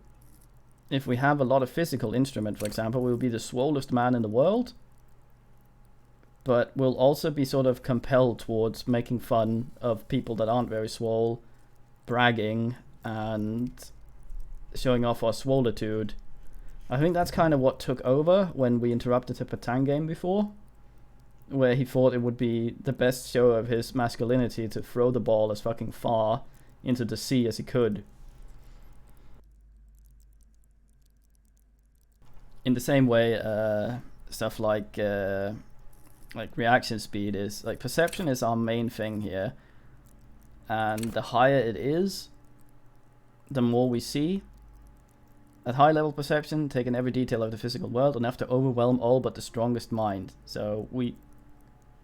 A: if we have a lot of physical instrument, for example, we'll be the swollest man in the world, but we'll also be sort of compelled towards making fun of people that aren't very swole, bragging, and showing off our swollitude. I think that's kind of what took over when we interrupted a Patan game before, where he thought it would be the best show of his masculinity to throw the ball as fucking far into the sea as he could. In the same way, stuff like reaction speed is, like, perception is our main thing here, and the higher it is, the more we see. At high level perception, taking every detail of the physical world, enough to overwhelm all but the strongest mind. So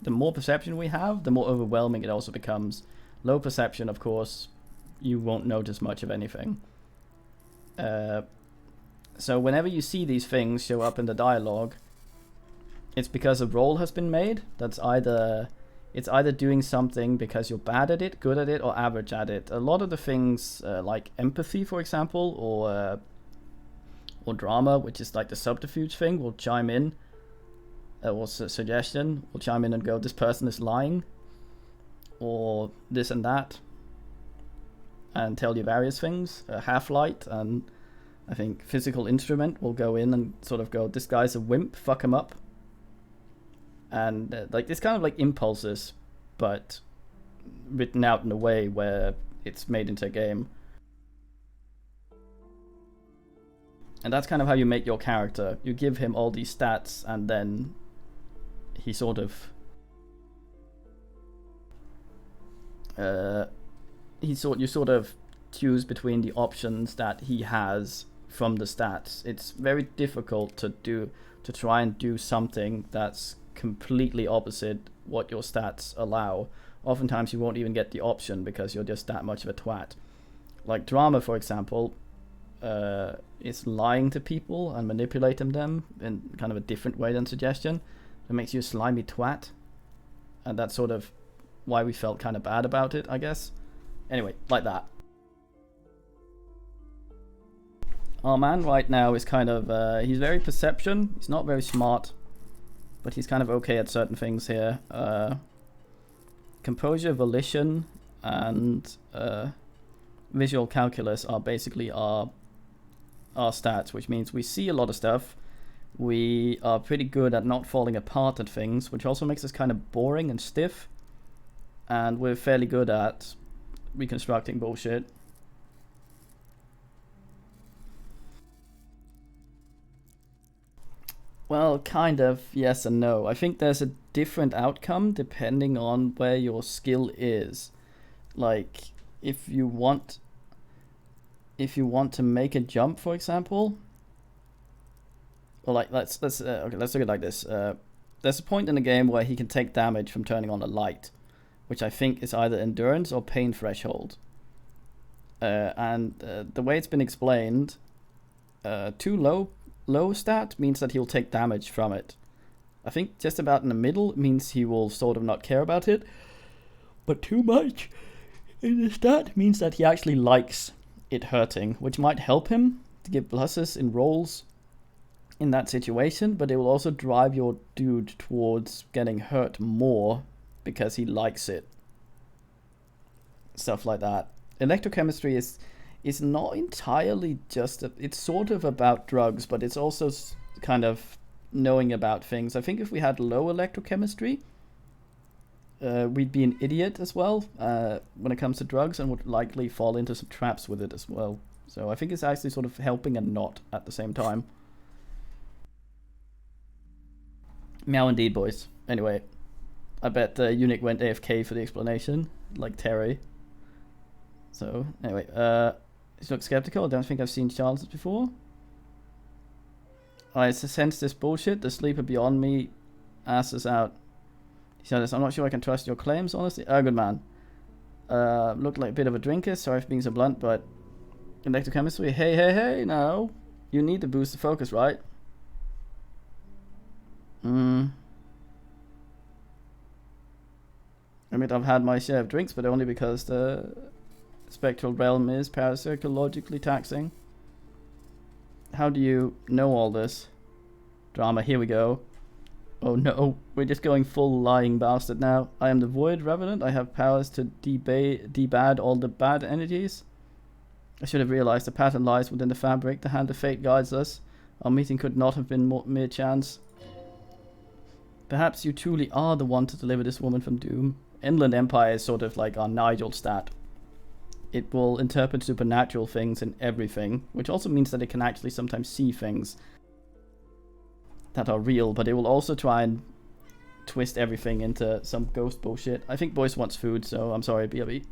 A: the more perception we have, the more overwhelming it also becomes. Low perception, of course, you won't notice much of anything. So whenever you see these things show up in the dialogue, it's because a roll has been made. That's either doing something because you're bad at it, good at it, or average at it. A lot of the things like empathy, for example, or drama, which is like the subterfuge thing, will chime in, or suggestion will chime in and go, this person is lying, or this and that, and tell you various things. Half-light and I think physical instrument will go in and sort of go, this guy's a wimp, fuck him up. And like, it's kind of like impulses, but written out in a way where it's made into a game. And that's kind of how you make your character. You give him all these stats, and then he sort of you sort of choose between the options that he has from the stats. It's very difficult to try and do something that's completely opposite what your stats allow. Oftentimes you won't even get the option because you're just that much of a twat. Like drama, for example, is lying to people and manipulating them in kind of a different way than suggestion. It makes you a slimy twat, and that's sort of why we felt kind of bad about it, I guess. Anyway, like that. Our man right now is kind of, he's very perception, he's not very smart, but he's kind of okay at certain things here. Composure, volition, and visual calculus are basically our stats, which means we see a lot of stuff. We are pretty good at not falling apart at things, which also makes us kind of boring and stiff. And we're fairly good at reconstructing bullshit. Well, kind of, yes and no. I think there's a different outcome depending on where your skill is. Like, if you want... if you want to make a jump, for example, or like let's look at it like this. There's a point in the game where he can take damage from turning on a light, which I think is either endurance or pain threshold. And the way it's been explained, too low stat means that he'll take damage from it. I think just about in the middle means he will sort of not care about it, but too much in the stat means that he actually likes it hurting, which might help him to give pluses in rolls in that situation, but it will also drive your dude towards getting hurt more because he likes it. Stuff like that. Electrochemistry is not entirely just it's sort of about drugs, but it's also kind of knowing about things. I think if we had low electrochemistry, we'd be an idiot as well when it comes to drugs, and would likely fall into some traps with it as well. So I think it's actually sort of helping and not at the same time. Meow indeed, boys. Anyway, I bet Unic went AFK for the explanation, like Terry. So, anyway, you look skeptical. I don't think I've seen Charles before. I sense this bullshit. The sleeper beyond me asses out. He said, I'm not sure I can trust your claims, honestly. Oh, good man. Looked like a bit of a drinker. Sorry for being so blunt, but electrochemistry. Hey, now. You need to boost the focus, right? I admit I've had my share of drinks, but only because the spectral realm is parapsychologically taxing. How do you know all this? Drama, here we go. Oh no, we're just going full lying bastard now. I am the Void Revenant. I have powers to debad all the bad energies. I should have realized the pattern lies within the fabric. The hand of fate guides us. Our meeting could not have been mere chance. Perhaps you truly are the one to deliver this woman from doom. Inland Empire is sort of like our Nigel stat. It will interpret supernatural things in everything, which also means that it can actually sometimes see things that are real, but it will also try and twist everything into some ghost bullshit. I think Boyce wants food, so I'm sorry, BRB.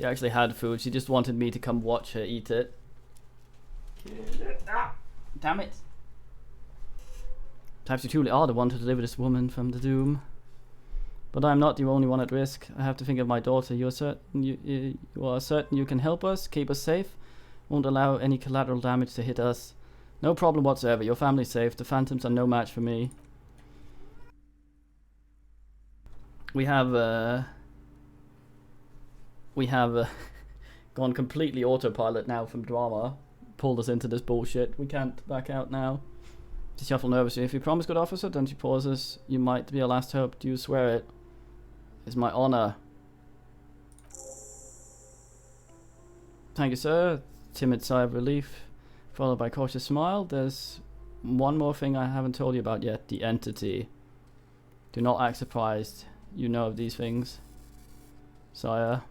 A: She actually had food. She just wanted me to come watch her eat it. Damn it. Perhaps you truly are the one to deliver this woman from the doom. But I'm not the only one at risk. I have to think of my daughter. You are certain you can help us, keep us safe, won't allow any collateral damage to hit us. No problem whatsoever. Your family's safe. The phantoms are no match for me. We have gone completely autopilot now from drama. Pulled us into this bullshit. We can't back out now. She shuffled nervously. If you promise, good officer, then she pauses. You might be our last hope. Do you swear it? It's my honor. Thank you, sir. Timid sigh of relief, followed by a cautious smile. There's one more thing I haven't told you about yet. The entity. Do not act surprised. You know of these things, sire.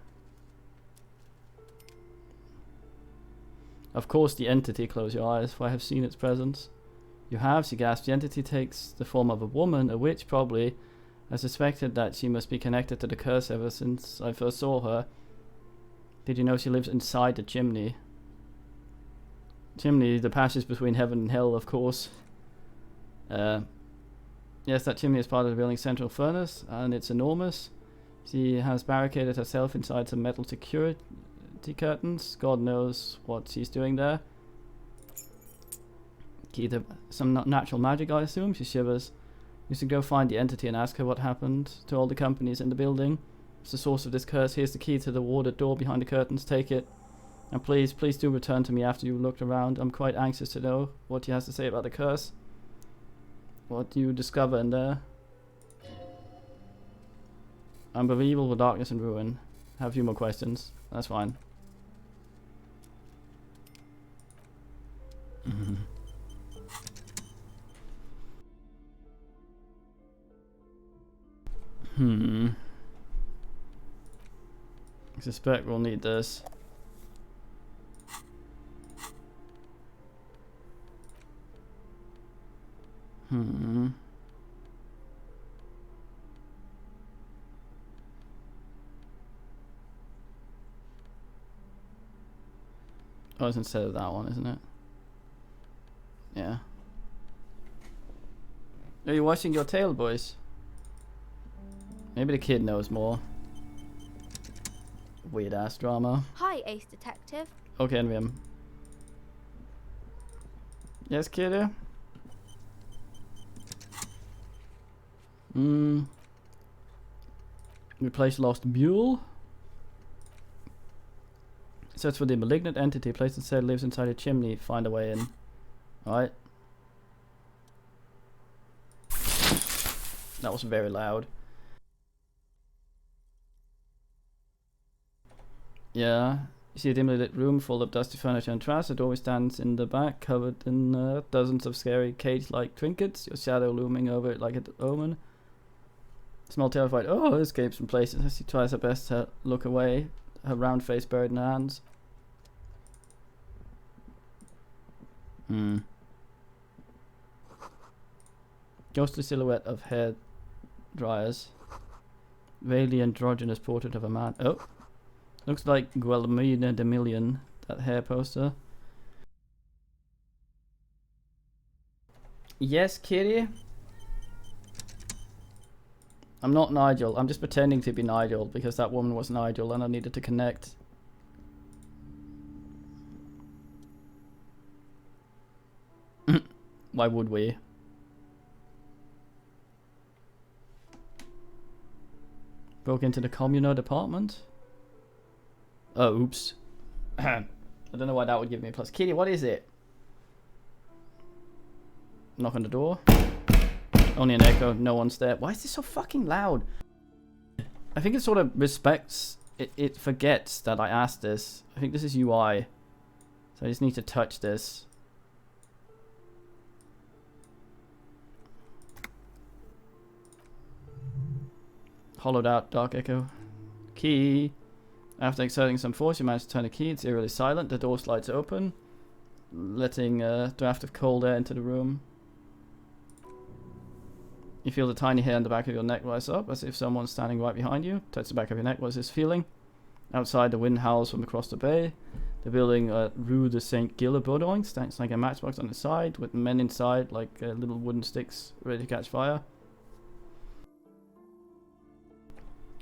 A: Of course, the entity. Close your eyes, for I have seen its presence. You have, she gasped. The entity takes the form of a woman, a witch probably. I suspected that she must be connected to the curse ever since I first saw her. Did you know she lives inside the chimney? Chimney, the passage between heaven and hell, of course. Yes, that chimney is part of the building's central furnace, and it's enormous. She has barricaded herself inside some metal security curtains. God knows what she's doing there. Key to some natural magic, I assume. She shivers. You should go find the entity and ask her what happened to all the companies in the building. It's the source of this curse. Here's the key to the warded door behind the curtains. Take it. And please do return to me after you looked around. I'm quite anxious to know what he has to say about the curse. What do you discover in there? Unbelievable darkness and ruin. Have a few more questions. That's fine. I suspect we'll need this. Oh, it's instead of that one, isn't it? Yeah. Are you washing your tail, boys? Maybe the kid knows more. Weird ass drama.
H: Hi, Ace Detective.
A: Okay, Envium. Yes, kiddo? Replace lost mule. Search for the malignant entity. Place it said lives inside a chimney. Find a way in. Alright. That was very loud. Yeah. You see a dimly lit room full of dusty furniture and trash. A doorway stands in the back, covered in dozens of scary cage-like trinkets. Your shadow looming over it like an omen. Small terrified escapes from places as she tries her best to look away, her round face buried in her hands. Ghostly silhouette of hair dryers. Vaguely androgynous portrait of a man. Oh, looks like Guillermina de Million, that hair poster. Yes, kitty? I'm not Nigel. I'm just pretending to be Nigel because that woman was Nigel and I needed to connect. Why would we? Broke into the communal department? Oh, oops. I don't know why that would give me a plus. Kitty, what is it? Knock on the door. Only an echo, no one's there. Why is this so fucking loud? I think it sort of respects... It forgets that I asked this. I think this is UI. So I just need to touch this. Hollowed out dark echo. Key. After exerting some force, you manage to turn the key. It's eerily silent. The door slides open, letting a draft of cold air into the room. You feel the tiny hair on the back of your neck rise up, as if someone's standing right behind you. Touch the back of your neck. What is this feeling? Outside, the wind howls from across the bay. The building at Rue de Saint Gilles stands like a matchbox on the side, with men inside like little wooden sticks ready to catch fire.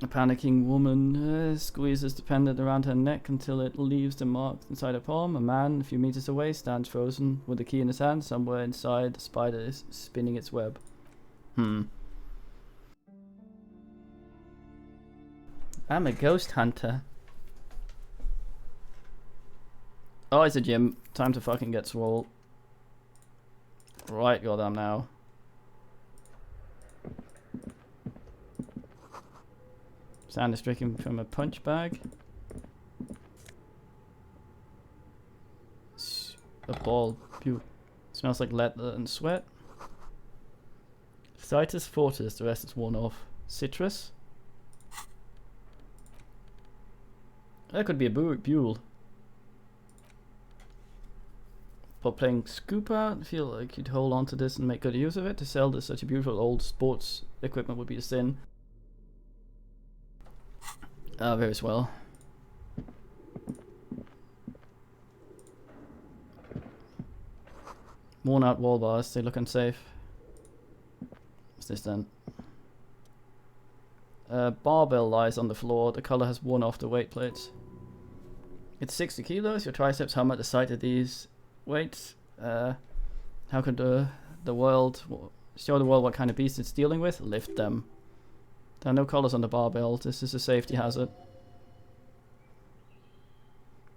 A: A panicking woman squeezes the pendant around her neck until it leaves the marks inside her palm. A man a few meters away stands frozen with the key in his hand. Somewhere inside, the spider is spinning its web. I'm a ghost hunter. Oh, it's a gym. Time to fucking get swole. Right, goddamn now. Sound is drinking from a punch bag. A ball. Pew. Smells like leather and sweat. Citrus Fortis, the rest is worn off. Citrus. That could be a buell. But playing Scooper, I feel like you'd hold on to this and make good use of it. To sell this such a beautiful old sports equipment would be a sin. Very swell. Worn out wall bars, they look unsafe. What's this then? Barbell lies on the floor. The color has worn off the weight plates. It's 60 kilos. Your triceps hum at the sight of these weights. How could the world show the world what kind of beast it's dealing with? Lift them. There are no collars on the barbell. This is a safety hazard.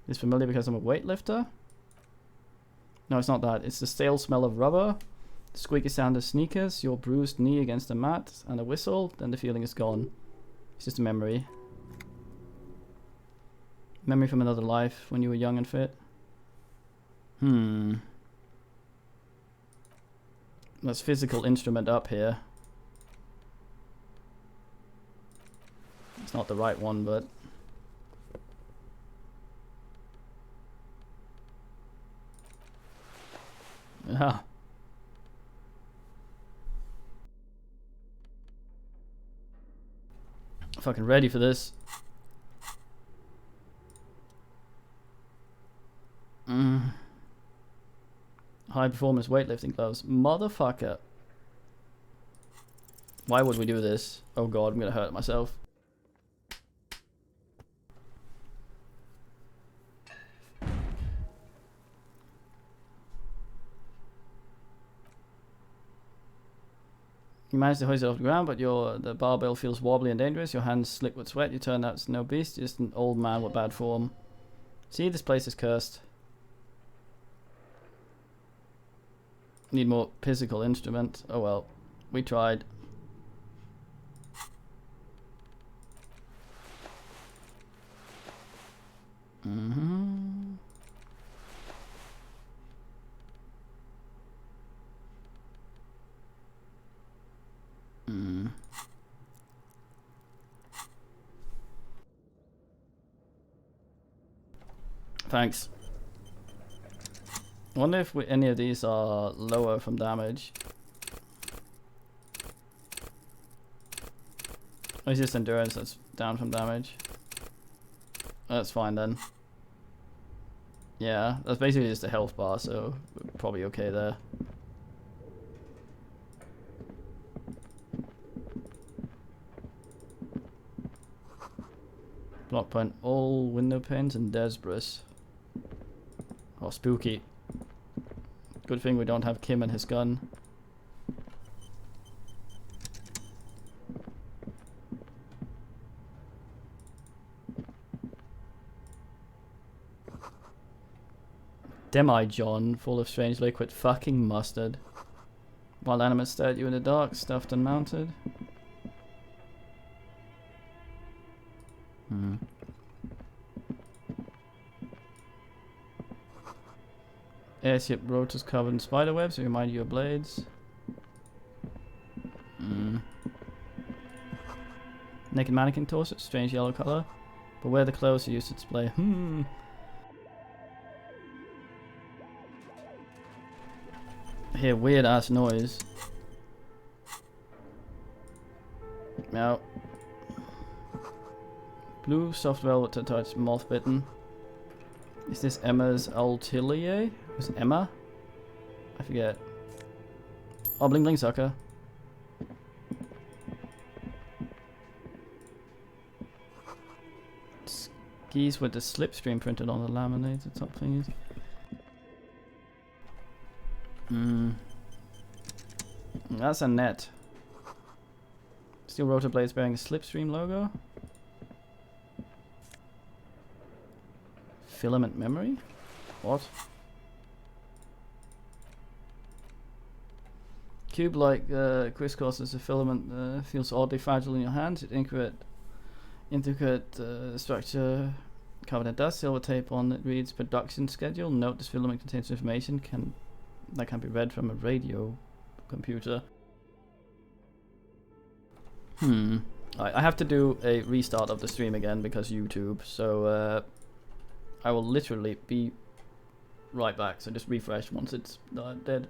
A: It's familiar because I'm a weightlifter? No, it's not that. It's the stale smell of rubber, the squeaky sound of sneakers, your bruised knee against the mat, and a whistle. Then the feeling is gone. It's just a memory. Memory from another life when you were young and fit. That's physical instrument up here. It's not the right one, but... yeah. Fucking ready for this. High performance weightlifting gloves. Motherfucker. Why would we do this? Oh god, I'm gonna hurt myself. You manage to hoist it off the ground, but the barbell feels wobbly and dangerous. Your hands slick with sweat. You turn out it's no beast, just an old man with bad form. See, this place is cursed. Need more physical instrument. Oh well, we tried. Thanks. I wonder if any of these are lower from damage. Oh, it's just endurance that's down from damage. That's fine then. Yeah, that's basically just a health bar, so we're probably okay there. Block point, all window panes and Desbris. Oh, spooky. Good thing we don't have Kim and his gun. Demi-John, full of strange liquid fucking mustard. Wild animals stare at you in the dark, stuffed and mounted. Airship rotors covered in spider webs to remind you of blades. Naked mannequin torso, strange yellow color. But where the clothes are used to display. I hear weird ass noise. Meow. Blue soft velvet to touch, moth bitten. Is this Emma's Altilier? Who's Emma? I forget. Oh, bling bling sucker. Skis with the slipstream printed on the laminated top thingies. That's a net. Steel rotor blades bearing a slipstream logo. Filament memory? What? Cube-like crisscrosses a filament feels oddly fragile in your hands. Intricate structure covered in dust. Silver tape on it reads production schedule. Note this filament contains information that can be read from a radio computer. I have to do a restart of the stream again because YouTube. So I will literally be right back. So just refresh once it's dead.